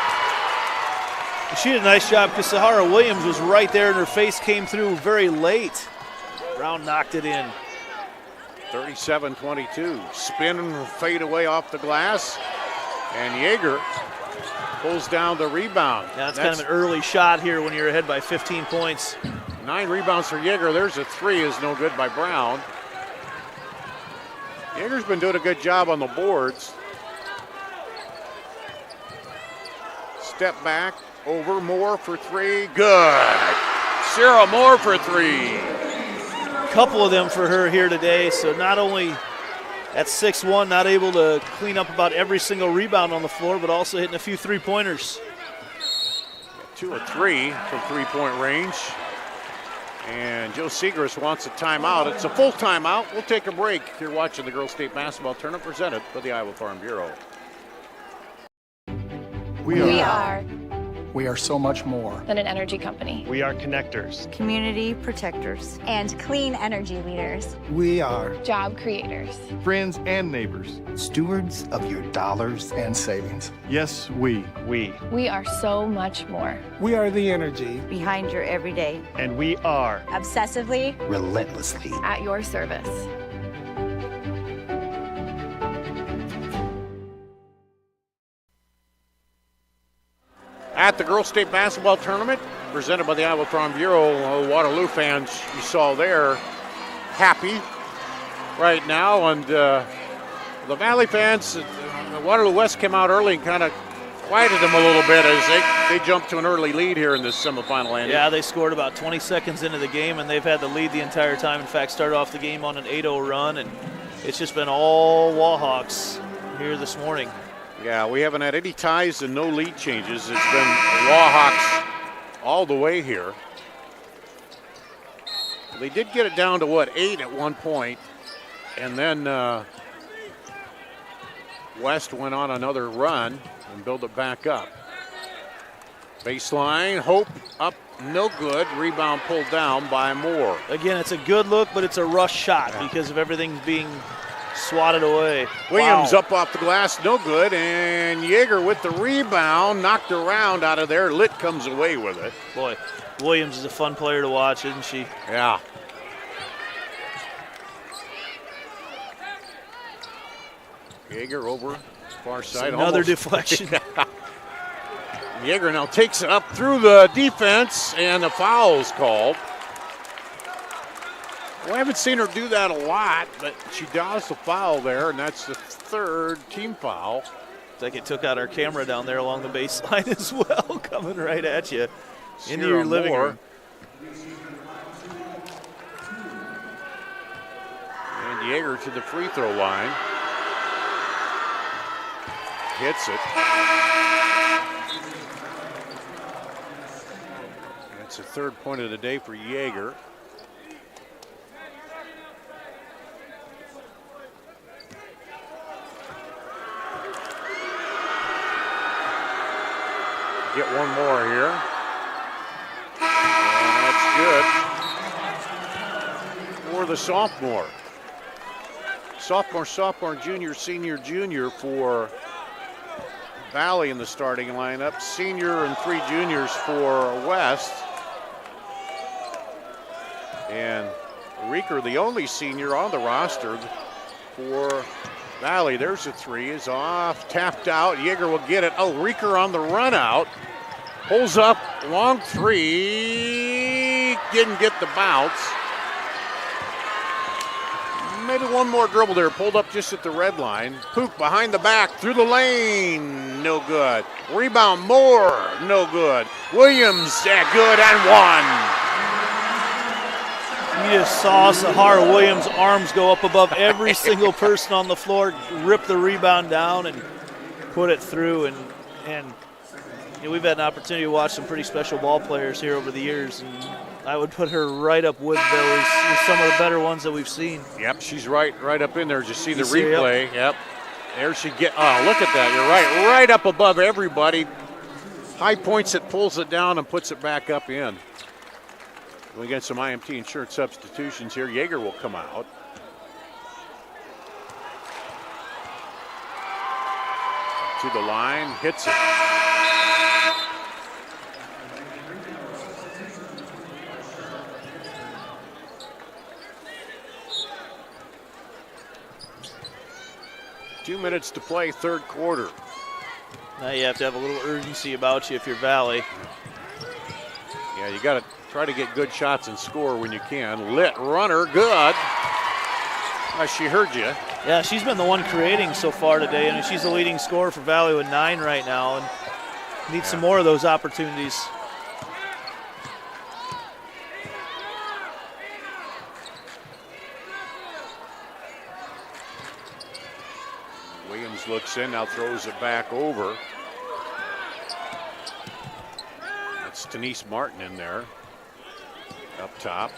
She did a nice job because Sahara Williams was right there and her face came through very late. Brown knocked it in. 37-22. Spin and fade away off the glass. And Yeager pulls down the rebound. Yeah, that's kind of an early shot here when you're ahead by 15 points. 9 rebounds for Yeager. There's a three, is no good by Brown. Yeager's been doing a good job on the boards. Step back, over Moore for three. Good. Sarah Moore for three. Couple of them for her here today. So not only at 6'1", not able to clean up about every single rebound on the floor, but also hitting a few three-pointers. 2 of 3 from three-point range. And Joe Segrist wants a timeout. It's a full timeout. We'll take a break. You're watching the Girls State Basketball Tournament presented by the Iowa Farm Bureau. We are so much more than an energy company. We are connectors, community protectors, and clean energy leaders. We are job creators, friends and neighbors, stewards of your dollars and savings. Yes, we are so much more. We are the energy behind your everyday. And we are obsessively, relentlessly at your service. At the Girls State Basketball Tournament, presented by the Iowa Farm Bureau, Waterloo fans you saw there happy right now. And the Valley fans, Waterloo West came out early and kind of quieted them a little bit as they jumped to an early lead here in this semifinal, Andy. Yeah, they scored about 20 seconds into the game, and they've had the lead the entire time. In fact, started off the game on an 8-0 run, and it's just been all Wallhawks here this morning. Yeah, we haven't had any ties and no lead changes. It's been Wallhawks all the way here. They did get it down to, 8 at one point, and then West went on another run and built it back up. Baseline, Hope up, no good. Rebound pulled down by Moore. Again, it's a good look, but it's a rush shot because of everything being swatted away. Williams up off the glass, no good, and Yeager with the rebound, knocked around out of there. Litt comes away with it. Boy, Williams is a fun player to watch, isn't she? Yeah. Yeager over far side. Another deflection. Yeager now takes it up through the defense, and the foul is called. Well, I haven't seen her do that a lot, but she does the foul there, and that's the third team foul. It's like it took out our camera down there along the baseline as well, coming right at you into your living room. And Yeager to the free throw line. Hits it. That's the third point of the day for Yeager. Get one more here. And that's good for the sophomore. Sophomore, junior, senior for Valley in the starting lineup. Senior and 3 juniors for West. And Reeker, the only senior on the roster for Valley. There's a 3, is off, tapped out. Yeager will get it. Oh, Reeker on the run out. Pulls up, long 3. Didn't get the bounce. Maybe one more dribble there. Pulled up just at the red line. Pook behind the back, through the lane. No good. Rebound, Moore. No good. Williams, good, and 1. You just saw Sahara Williams' arms go up above every single person on the floor, rip the rebound down, and put it through. And you know, we've had an opportunity to watch some pretty special ball players here over the years, and I would put her right up with those, with some of the better ones that we've seen. Yep, she's right up in there. Just see the replay. Yep. There she get. Oh, look at that. You're right up above everybody. High points it, pulls it down, and puts it back up in. We get some IMT insurance substitutions here. Yeager will come out. To the line, hits it. Two minutes to play, third quarter. Now you have to have a little urgency about you if you're Valley. Yeah, you got to try to get good shots and score when you can. Lit runner, good. She heard you. Yeah, she's been the one creating so far today, and she's the leading scorer for Valley with 9 right now, and needs some more of those opportunities. Williams looks in, now throws it back over. That's Denise Martin in there, up top.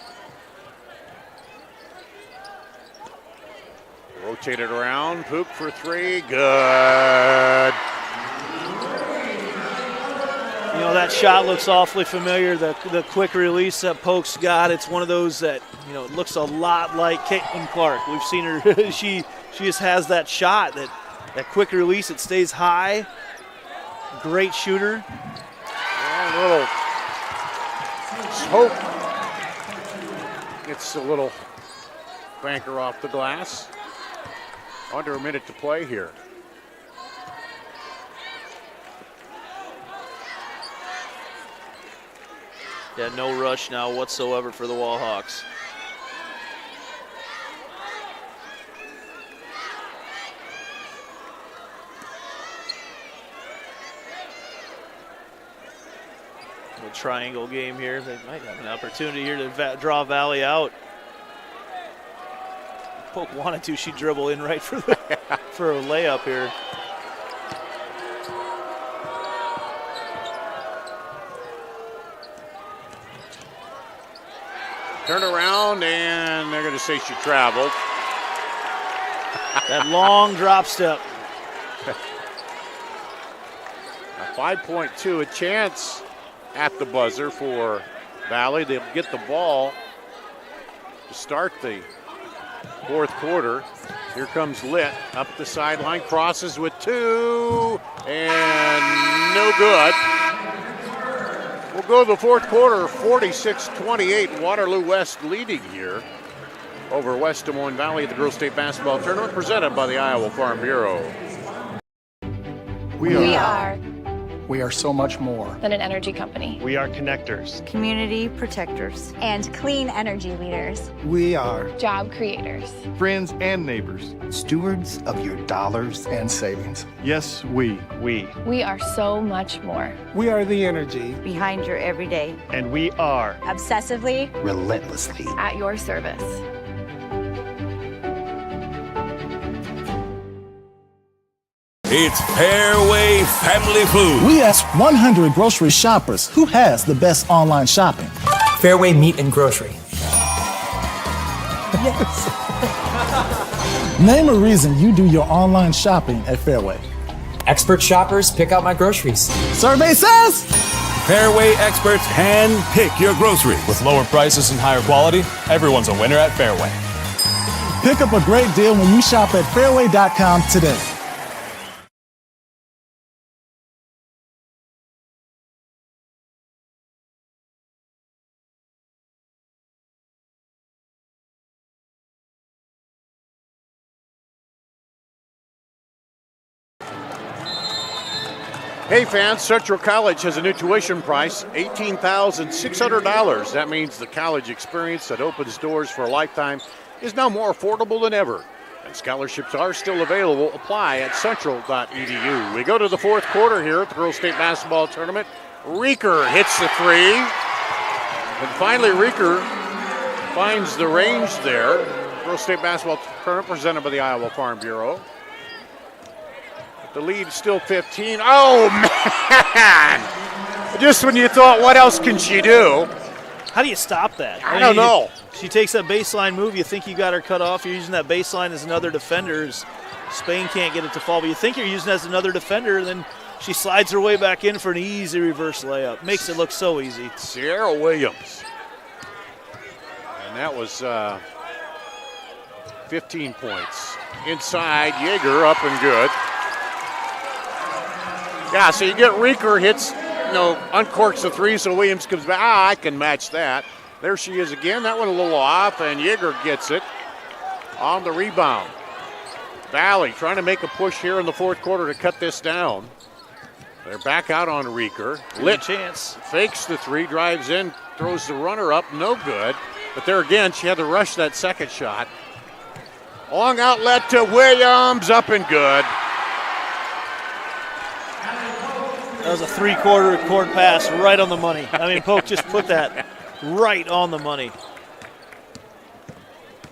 Rotate it around, Pook for 3, good. You know, that shot looks awfully familiar, the quick release that Polk's got. It's one of those that, you know, it looks a lot like Caitlin Clark. We've seen her, she just has that shot, that quick release, it stays high. Great shooter. A little hope. Gets a little banker off the glass. Under a minute to play here. Yeah, no rush now whatsoever for the Wallhawks. A triangle game here. They might have an opportunity here to draw Valley out. Polk wanted to, she'd dribble in right for for a layup here. Turn around, and they're going to say she traveled. That long drop step. A 5.2, a chance at the buzzer for Valley. They'll get the ball to start the fourth quarter. Here comes Litt up the sideline, crosses with 2, and no good. We'll go to the fourth quarter, 46-28. Waterloo West leading here over West Des Moines Valley at the Girls State Basketball Tournament presented by the Iowa Farm Bureau. We are We are so much more than an energy company. We are connectors, community protectors, and clean energy leaders. We are job creators, friends and neighbors, stewards of your dollars and savings. Yes, we. We are so much more. We are the energy behind your everyday. And we are obsessively, relentlessly at your service. It's Fairway Family Food. We asked 100 grocery shoppers who has the best online shopping. Fairway Meat and Grocery. Yes. Name a reason you do your online shopping at Fairway. Expert shoppers pick out my groceries. Survey says Fairway experts hand pick your groceries. With lower prices and higher quality, everyone's a winner at Fairway. Pick up a great deal when you shop at fairway.com today. Hey fans, Central College has a new tuition price, $18,600. That means the college experience that opens doors for a lifetime is now more affordable than ever. And scholarships are still available. Apply at central.edu. We go to the fourth quarter here at the Girls State Basketball Tournament. Reeker hits the three. And finally Reeker finds the range there. Girls State Basketball Tournament presented by the Iowa Farm Bureau. The lead is still 15. Oh, man! Just when you thought, what else can she do? How do you stop that? I don't know. She takes that baseline move. You think you got her cut off. You're using that baseline as another defender. Spain can't get it to fall, but you think you're using it as another defender, and then she slides her way back in for an easy reverse layup. Makes it look so easy. Sierra Williams. And that was 15 points. Inside, Yeager up and good. Yeah, so you get Reeker hits, uncorks the three, so Williams comes back. I can match that. There she is again. That one a little off, and Yeager gets it on the rebound. Valley trying to make a push here in the fourth quarter to cut this down. They're back out on Reeker. Lit chance. Fakes the three, drives in, throws the runner up, no good. But there again, she had to rush that second shot. Long outlet to Williams, up and good. That was a three-quarter court pass right on the money. I mean, Polk just put that right on the money.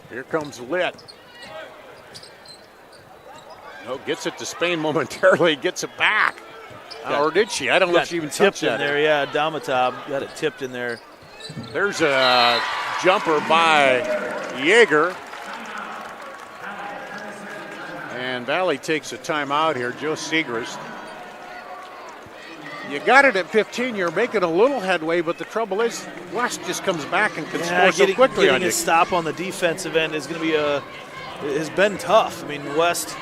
Here comes Lit. No, gets it to Spain momentarily, gets it back. Or did she? I don't know if she even tipped touched in that. there. Yeah, Damatab got it tipped in there. There's a jumper by Yeager. And Valley takes a timeout here. Joe Segrist. You got it at 15. You're making a little headway, but the trouble is West just comes back and can score so quickly on you. Getting a stop on the defensive end is going to be has been tough. I mean, West,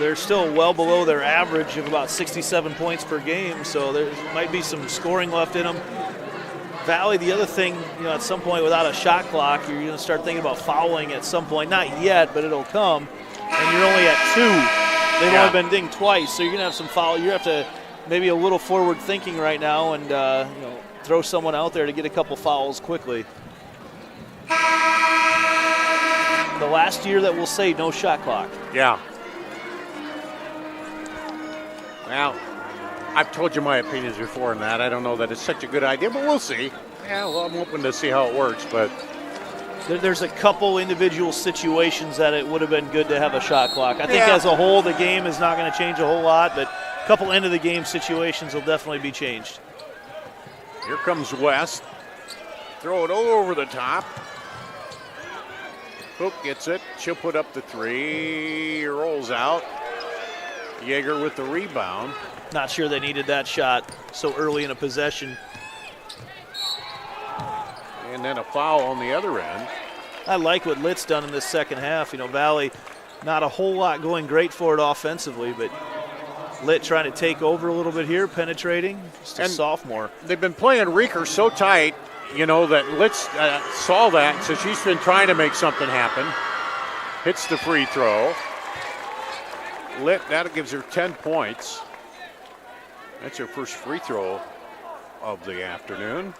they're still well below their average of about 67 points per game, so there might be some scoring left in them. Valley, the other thing, at some point without a shot clock, you're going to start thinking about fouling at some point. Not yet, but it'll come. And you're only at 2. They've only been dinged twice, so you're going to have some foul. You have to maybe a little forward thinking right now and throw someone out there to get a couple fouls quickly. The last year that we'll say no shot clock. Yeah. Well, I've told you my opinions before on that. I don't know that it's such a good idea, but we'll see. Yeah, well, I'm hoping to see how it works, but there's a couple individual situations that it would have been good to have a shot clock. I think as a whole, the game is not going to change a whole lot, but a couple end-of-the-game situations will definitely be changed. Here comes West. Throw it over the top. Hook gets it. She'll put up the three. Rolls out. Yeager with the rebound. Not sure they needed that shot so early in a possession. And then a foul on the other end. I like what Litt's done in this second half. Valley, not a whole lot going great for it offensively, but Litt trying to take over a little bit here, penetrating. Just a sophomore. They've been playing Reeker so tight, that Litt saw that, so she's been trying to make something happen. Hits the free throw. Litt, that gives her 10 points. That's her first free throw of the afternoon.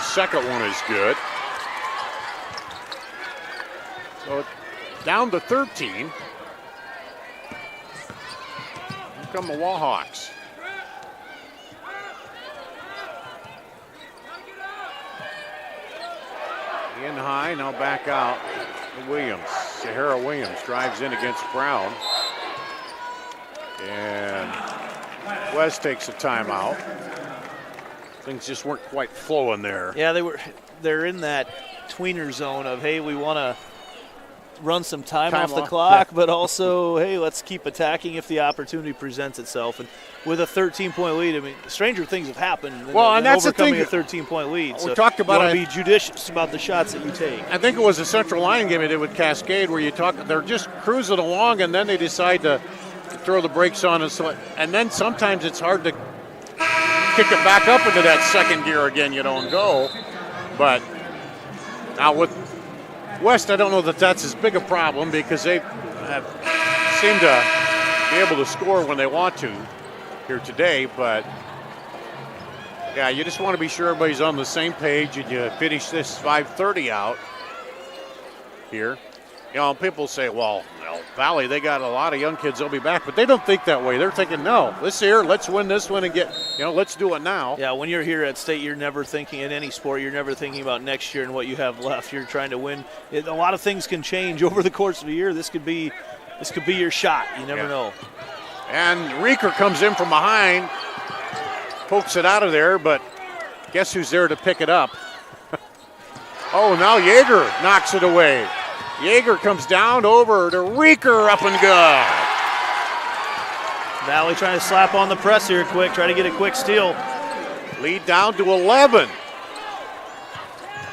Second one is good. So down to 13. Here come the Wahawks. In high, now back out to Williams. Sahara Williams drives in against Brown. And West takes a timeout. Things just weren't quite flowing there. Yeah, they're in that tweener zone of, hey, we want to run some time off the clock, but also, hey, let's keep attacking if the opportunity presents itself. And with a 13-point lead, I mean, stranger things have happened than that's overcoming the thing. A 13-point lead. We talked about you want to be judicious about the shots that you take. I think it was a Central Line game they did with Cascade where they're just cruising along and then they decide to throw the brakes on and then sometimes it's hard to kick it back up into that second gear again, and go. But now with West, I don't know that that's as big a problem because they seem to be able to score when they want to here today. But, yeah, you just want to be sure everybody's on the same page and you finish this 5:30 out here. People say, well, Valley, they got a lot of young kids, they'll be back. But they don't think that way. They're thinking, no, this year, let's win this one and let's do it now. Yeah, when you're here at State, you're never thinking in any sport, you're never thinking about next year and what you have left. You're trying to win. A lot of things can change over the course of a year. This could be your shot. You never know. And Reeker comes in from behind, pokes it out of there, but guess who's there to pick it up? Oh, now Yeager knocks it away. Yeager comes down over to Reeker, up and good. Valley trying to slap on the press here quick, try to get a quick steal. Lead down to 11.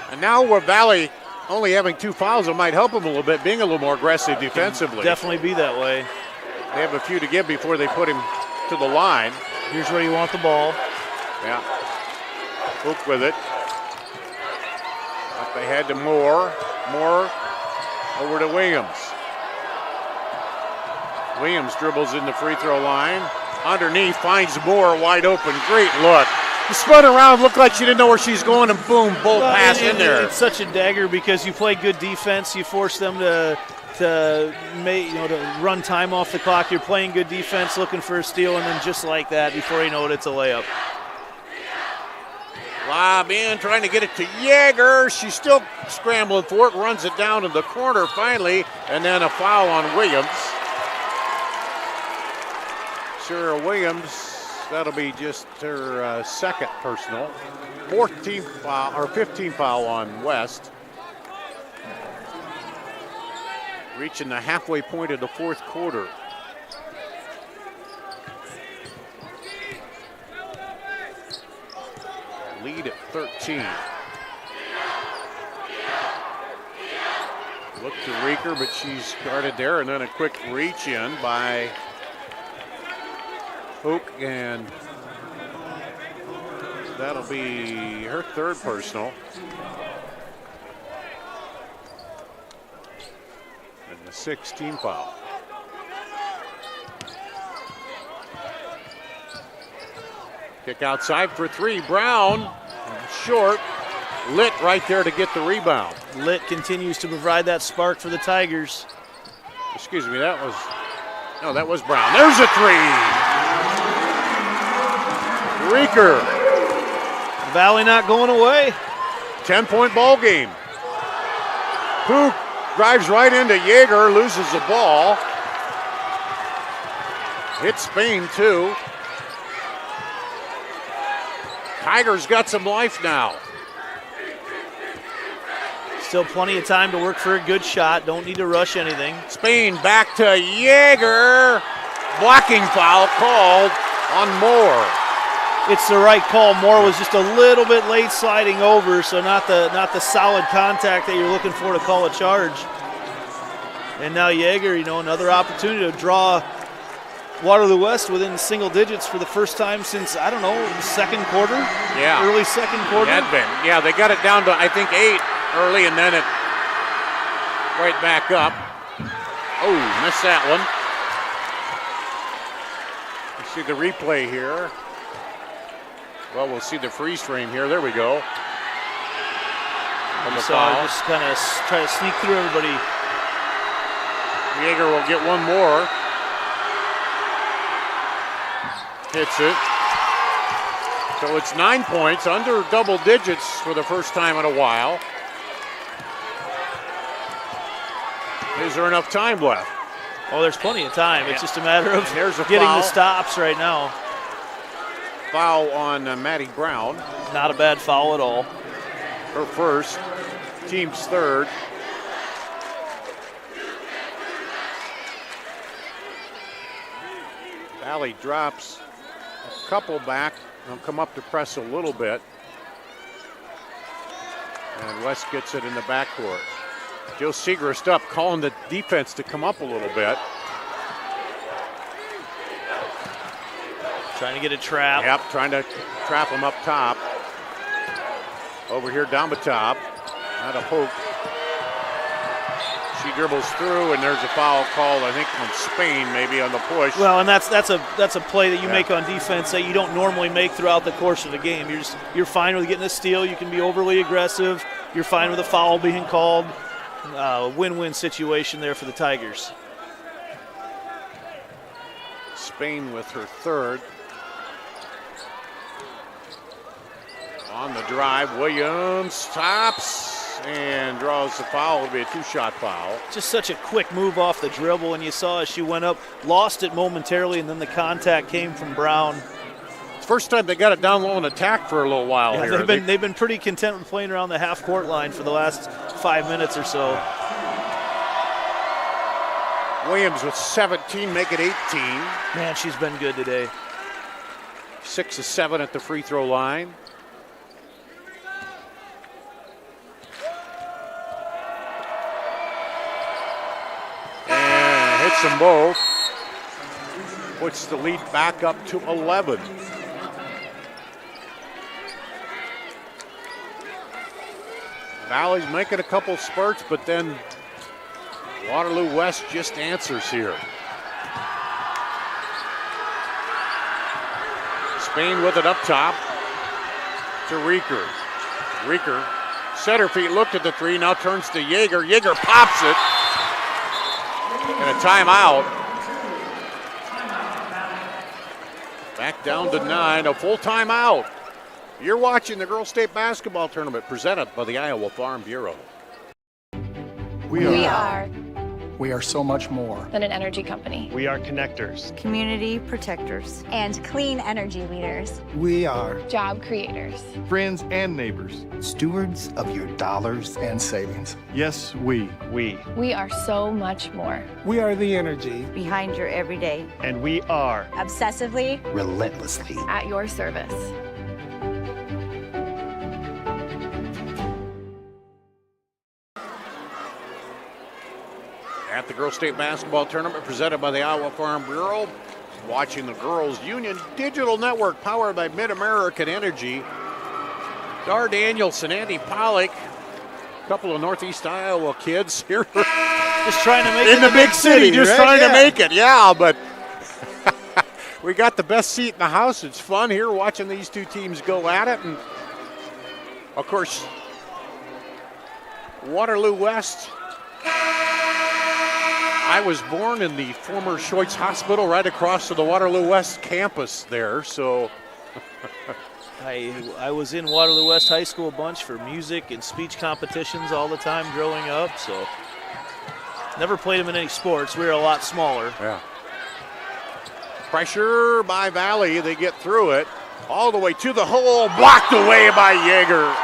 And now with Valley only having 2 fouls, it might help them a little bit, being a little more aggressive defensively. Definitely be that way. They have a few to give before they put him to the line. Here's where you want the ball. Yeah. Hook with it. Up ahead to Moore. Moore over to Williams. Williams dribbles in the free throw line. Underneath, finds Moore wide open. Great look. She spun around, looked like she didn't know where she's going, and boom, bolt pass in there. It's such a dagger because you play good defense. You force them to run time off the clock. You're playing good defense, looking for a steal, and then just like that, before you know it, it's a layup. Lob in, trying to get it to Yeager. She's still scrambling for it, runs it down in the corner finally, and then a foul on Williams. Sarah Williams, that'll be just her second personal. 15th foul on West. Reaching the halfway point of the fourth quarter. Lead at 13. Look to Reeker, but she's guarded there, and then a quick reach in by Hook, and that'll be her third personal. And the 16th foul. Kick outside for 3. Brown, short. Litt right there to get the rebound. Litt continues to provide that spark for the Tigers. Excuse me, that was Brown. There's a 3. Reeker. Valley not going away. 10-point ball game. Hook drives right into Yeager, loses the ball. Hits Spain too. Tigers got some life now. Still plenty of time to work for a good shot. Don't need to rush anything. Spain back to Yeager. Blocking foul called on Moore. It's the right call. Moore was just a little bit late sliding over, so not the solid contact that you're looking for to call a charge. And now Yeager, another opportunity to draw Waterloo West within single digits for the first time since, second quarter? Yeah. Early second quarter? It had been. Yeah, they got it down to, I think, 8 early, and then it right back up. Oh, missed that one. See the replay here. Well, we'll see the freeze frame here. There we go. You saw her just kind of try to sneak through everybody. Yeager will get one more. Hits it. So it's 9 points, under double digits for the first time in a while. Is there enough time left? Oh, there's plenty of time. It's just a matter of a getting foul. the stops right now. Foul on Maddie Brown. Not a bad foul at all. Her first, team's third. Valley drops a couple back. They'll come up to press a little bit. And West gets it in the backcourt. Joe Segrist up, calling the defense to come up a little bit. Trying to get a trap. Yep, trying to trap him up top. Over here down the top. Not a poke. She dribbles through, and there's a foul called, I think, from Spain, maybe on the push. Well, and that's a play that you make on defense that you don't normally make throughout the course of the game. You're fine with getting a steal. You can be overly aggressive. You're fine with a foul being called. Win-win situation there for the Tigers. Spain with her third. On the drive, Williams stops and draws the foul. It'll be a two-shot foul. Just such a quick move off the dribble, and you saw as she went up, lost it momentarily, and then the contact came from Brown. It's the first time they got it down low and attack for a little while here. They've been pretty content with playing around the half-court line for the last 5 minutes or so. Williams with 17, make it 18. Man, she's been good today. 6 of 7 at the free throw line. And hits them both. Puts the lead back up to 11. Valley's making a couple spurts, but then Waterloo West just answers here. Spain with it up top to Reeker. Reeker, center feet, looked at the three, now turns to Yeager. Yeager pops it. And a timeout. Back down to 9, a full timeout. You're watching the Girls State Basketball Tournament presented by the Iowa Farm Bureau. We are We are so much more than an energy company. We are connectors, community protectors, and clean energy leaders. We are Job creators. Friends and neighbors. stewards of your dollars and savings. Yes, we. We are so much more. We are the energy behind your everyday. And we are Obsessively, Relentlessly. At your service. At the Girls State Basketball Tournament presented by the Iowa Farm Bureau. Watching the Girls Union Digital Network powered by Mid-American Energy. Dar Danielson, Andy Pollock, a couple of Northeast Iowa kids here. Just trying to make it in the big city, just right? trying to make it, yeah, but we got the best seat in the house. It's fun here watching these two teams go at it. And, of course, Waterloo West. I was born in the former Schweitz Hospital right across from the Waterloo West campus there, so. I was in Waterloo West High School a bunch for music and speech competitions all the time growing up, so never played them in any sports. We were a lot smaller. Yeah. Pressure by Valley. They get through it all the way to the hole, blocked away by Yeager.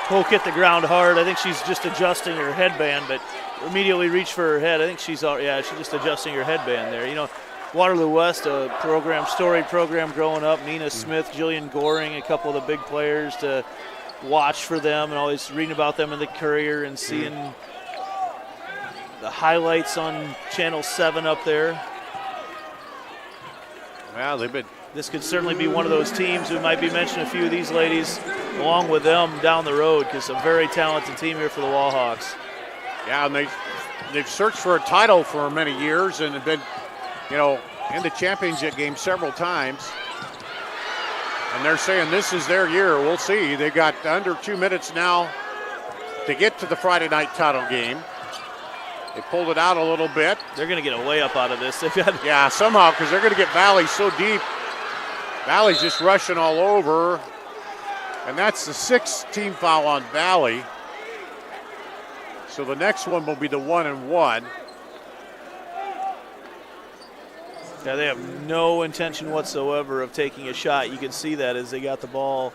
Poke hit the ground hard. I think she's just adjusting her headband, but immediately reached for her head. I think she's just adjusting her headband there. You know, Waterloo West, a storied program growing up. Nina Smith, Jillian Goring, a couple of the big players to watch for them, and always reading about them in the Courier and seeing the highlights on Channel 7 up there. Well, they've been. This could certainly be one of those teams. We might be mentioning a few of these ladies along with them down the road, because a very talented team here for the Wallhawks. Yeah, and they've searched for a title for many years and have been, in the championship game several times. And they're saying this is their year. We'll see. They got under 2 minutes now to get to the Friday night title game. They pulled it out a little bit. They're going to get a way up out of this. Yeah, somehow, because they're going to get Valley so deep. Valley's just rushing all over. And that's the 6th team foul on Valley. So the next one will be the 1-and-1. Yeah, they have no intention whatsoever of taking a shot. You can see that as they got the ball.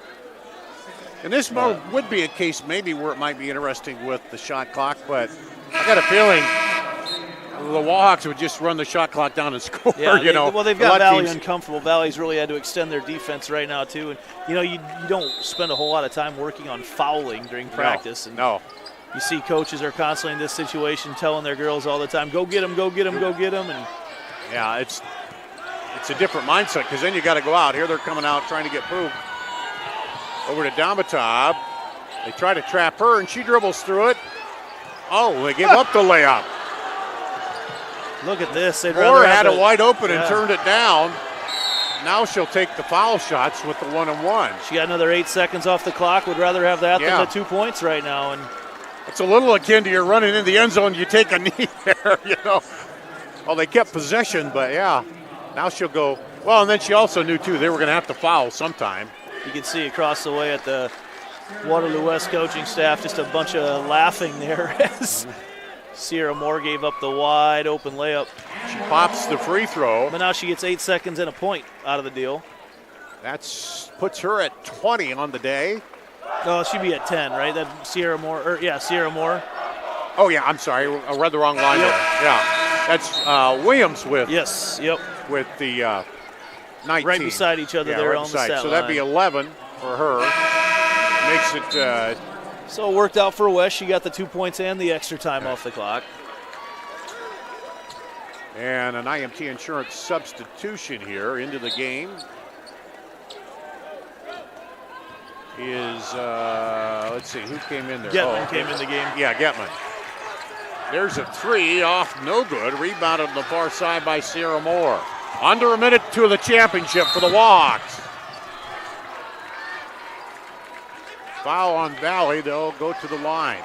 And this would be a case maybe where it might be interesting with the shot clock, but I got a feeling the Wallhawks would just run the shot clock down and score. Yeah, well, they've got Valley uncomfortable. Valley's really had to extend their defense right now too, and you don't spend a whole lot of time working on fouling during practice. No. You see coaches are constantly in this situation, telling their girls all the time, "Go get them, go get them, go get them." And yeah, it's a different mindset because then you got to go out. Here they're coming out trying to get poop. Over to Damatab. They try to trap her, and she dribbles through it. Oh, they gave up the layup. Look at this. Moore had it wide open and turned it down. Now she'll take the foul shots with the 1-and-1. She got another 8 seconds off the clock. Would rather have that than the 2 points right now. And it's a little akin to you're running in the end zone, you take a knee there, Well, they kept possession, but yeah. Now she'll go. Well, and then she also knew, too, they were going to have to foul sometime. You can see across the way at the Waterloo West coaching staff just a bunch of laughing there as Sierra Moore gave up the wide open layup. She pops the free throw. But now she gets 8 seconds and a point out of the deal. That puts her at 20 on the day. No, she'd be at 10, right? That Sierra Moore. Sierra Moore. Oh, yeah, I'm sorry. I read the wrong line there. Yeah. That's Williams with. Yes, yep. With the 19. Right beside each other there on the stat line. So that'd be 11 for her. Makes it. So it worked out for West. She got the 2 points and the extra time off the clock. And an IMT Insurance substitution here into the game is, let's see, who came in there? Getman came in the game. Yeah, Getman. There's a 3 off, no good. Rebounded on the far side by Sierra Moore. Under a minute to the championship for the Wallhawks. Foul on Valley, they'll go to the line.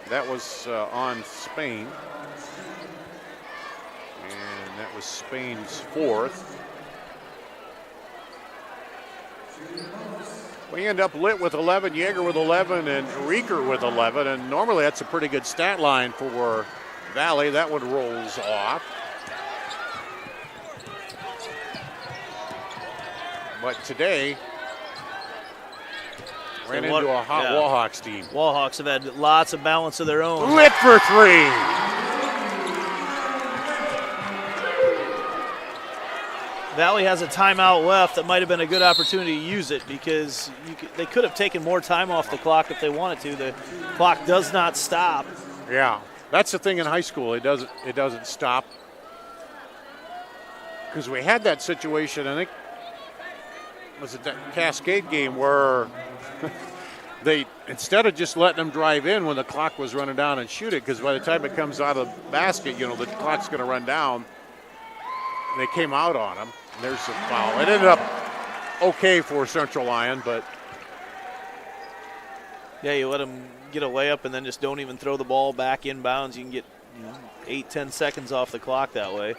That was on Spain. And that was Spain's 4th. We end up lit with 11, Yeager with 11, and Rieker with 11. And normally that's a pretty good stat line for Valley. That one rolls off. But today, ran into a hot Wallhawks team. Wallhawks have had lots of balance of their own. Lit for 3. Valley has a timeout left. That might have been a good opportunity to use it because they could have taken more time off the clock if they wanted to. The clock does not stop. Yeah, that's the thing in high school. It doesn't stop. Because we had that situation, I think, was it that Cascade game where they, instead of just letting them drive in when the clock was running down and shoot it, because by the time it comes out of the basket, the clock's going to run down. They came out on them. There's a foul. It ended up okay for Central Lyon, but. Yeah, you let them get a layup and then just don't even throw the ball back inbounds. You can get 8-10 seconds off the clock that way.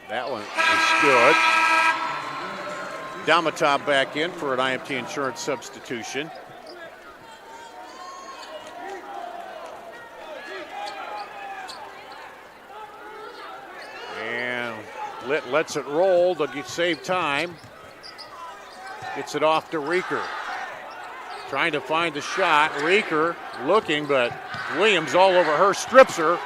That one is good. Damatab back in for an IMT Insurance substitution. And lets it roll to save time. Gets it off to Rieker. Trying to find the shot. Rieker looking, but Williams all over her, strips her.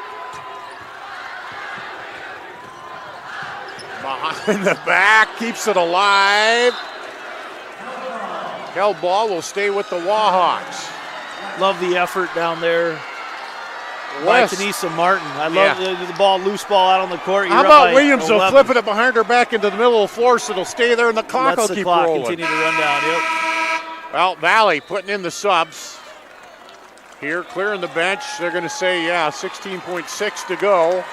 Behind the back, keeps it alive. Held ball will stay with the Wallhawks. Love the effort down there by Tanisa Martin. I love the ball, loose ball out on the court. How about Williams will flipping it behind her back into the middle of the floor so it'll stay there and the clock will keep rolling. Continue to run down, Well, Valley putting in the subs. Here, clearing the bench. They're going to say, 16.6 to go.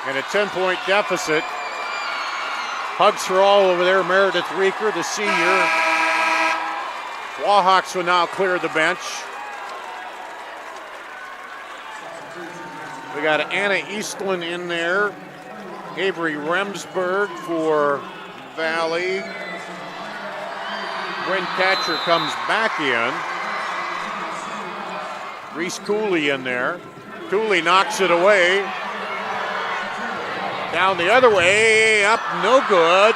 And a 10-point deficit. Hugs for all over there. Meredith Reeker, the senior. Wahawks will now clear the bench. We got Anna Eastlin in there. Avery Remsburg for Valley. Bryn Catcher comes back in. Reese Cooley in there. Cooley knocks it away. Down the other way, up, no good.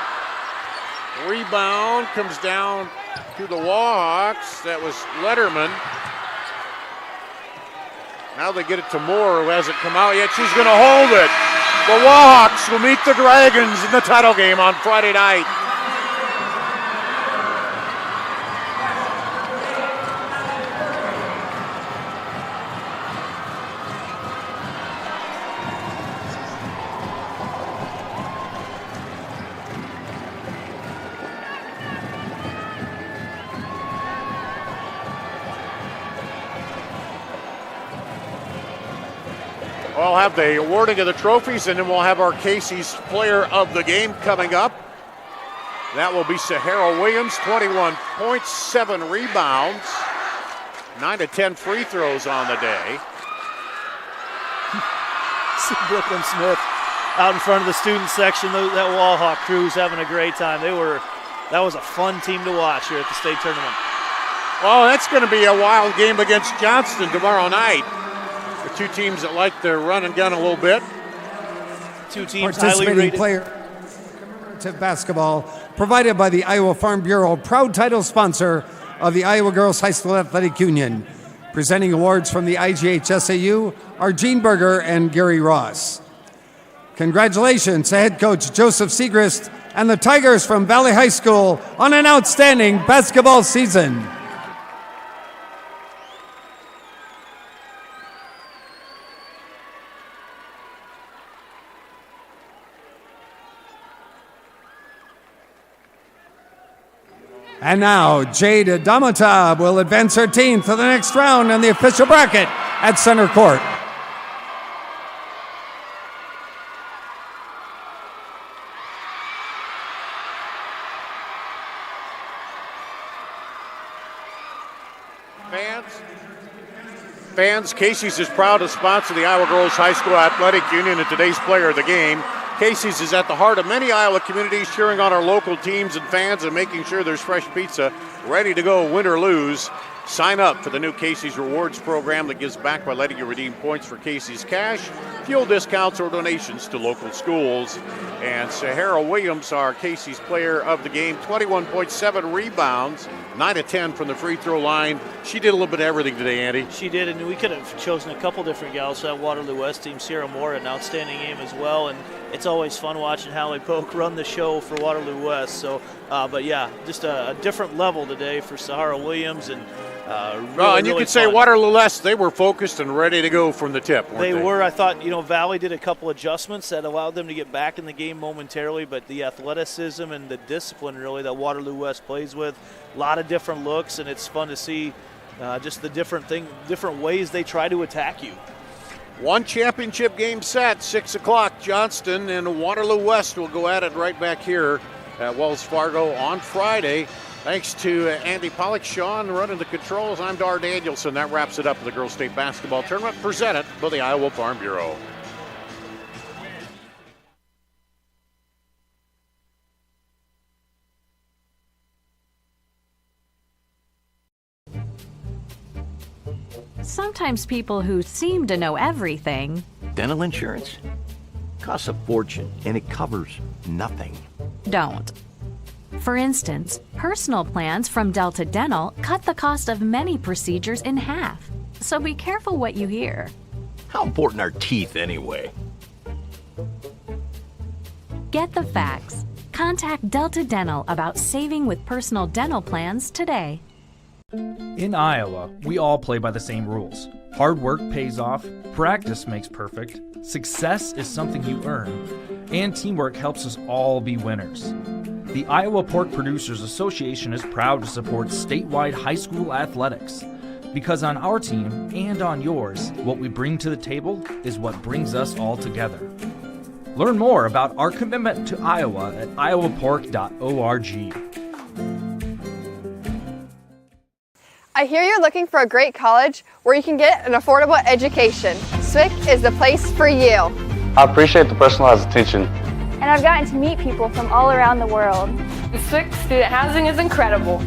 Rebound comes down to the Wahawks. That was Letterman. Now they get it to Moore, who hasn't come out yet. She's going to hold it. The Wahawks will meet the Dragons in the title game on Friday night. We'll have the awarding of the trophies, and then we'll have our Casey's Player of the Game coming up. That will be Sahara Williams, 21 points, 7 rebounds, 9 to 10 free throws on the day. See Brooklyn Smith out in front of the student section. That Wallhawk crew's having a great time. That was a fun team to watch here at the state tournament. Well, that's going to be a wild game against Johnston tomorrow night. The two teams that like to run and gun a little bit. Two teams highly Participating rated. player commemorative basketball provided by the Iowa Farm Bureau, proud title sponsor of the Iowa Girls High School Athletic Union. Presenting awards from the IGHSAU are Gene Berger and Gary Ross. Congratulations to head coach Joseph Segrist and the Tigers from Valley High School on an outstanding basketball season. And now, Jade Damatab will advance her team to the next round in the official bracket at center court. Fans, Casey's is proud to sponsor the Iowa Girls High School Athletic Union and today's player of the game. Casey's is at the heart of many Iowa communities, cheering on our local teams and fans and making sure there's fresh pizza ready to go, win or lose. Sign up for the new Casey's Rewards program that gives back by letting you redeem points for Casey's cash, fuel discounts, or donations to local schools. And Sahara Williams, our Casey's player of the game, 21.7 rebounds, 9 to 10 from the free throw line. She did a little bit of everything today, Andy. She did, and we could have chosen a couple different gals. That Waterloo West team, Sierra Moore, an outstanding game as well. And it's always fun watching Hallie Polk run the show for Waterloo West. So, but yeah, just a different level today for Sahara Williams. And and you could say Waterloo West, they were focused and ready to go from the tip, weren't they? They were. I thought, Valley did a couple adjustments that allowed them to get back in the game momentarily, but the athleticism and the discipline really that Waterloo West plays with, a lot of different looks, and it's fun to see just the different ways they try to attack you. One championship game set, 6 o'clock, Johnston and Waterloo West will go at it right back here at Wells Fargo on Friday. Thanks to Andy Pollock, Sean running the controls. I'm Dar Danielson. That wraps it up for the Girls State Basketball Tournament presented by the Iowa Farm Bureau. Sometimes people who seem to know everything Dental insurance costs a fortune and it covers nothing. don't. For instance, personal plans from Delta Dental cut the cost of many procedures in half. So be careful what you hear. How important are teeth anyway? Get the facts. Contact Delta Dental about saving with personal dental plans today. In Iowa, we all play by the same rules. Hard work pays off, practice makes perfect, success is something you earn, and teamwork helps us all be winners. The Iowa Pork Producers Association is proud to support statewide high school athletics. Because on our team and on yours, what we bring to the table is what brings us all together. Learn more about our commitment to Iowa at iowapork.org. I hear you're looking for a great college where you can get an affordable education. SWIC is the place for you. I appreciate the personalized attention. And I've gotten to meet people from all around the world. The SWIC student housing is incredible.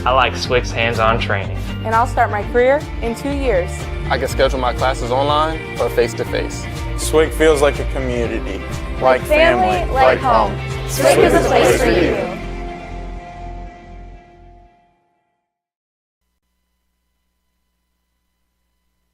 I like SWIC's hands-on training. And I'll start my career in 2 years. I can schedule my classes online or face-to-face. SWIC feels like a community, like family, like home. SWIC is a place for you.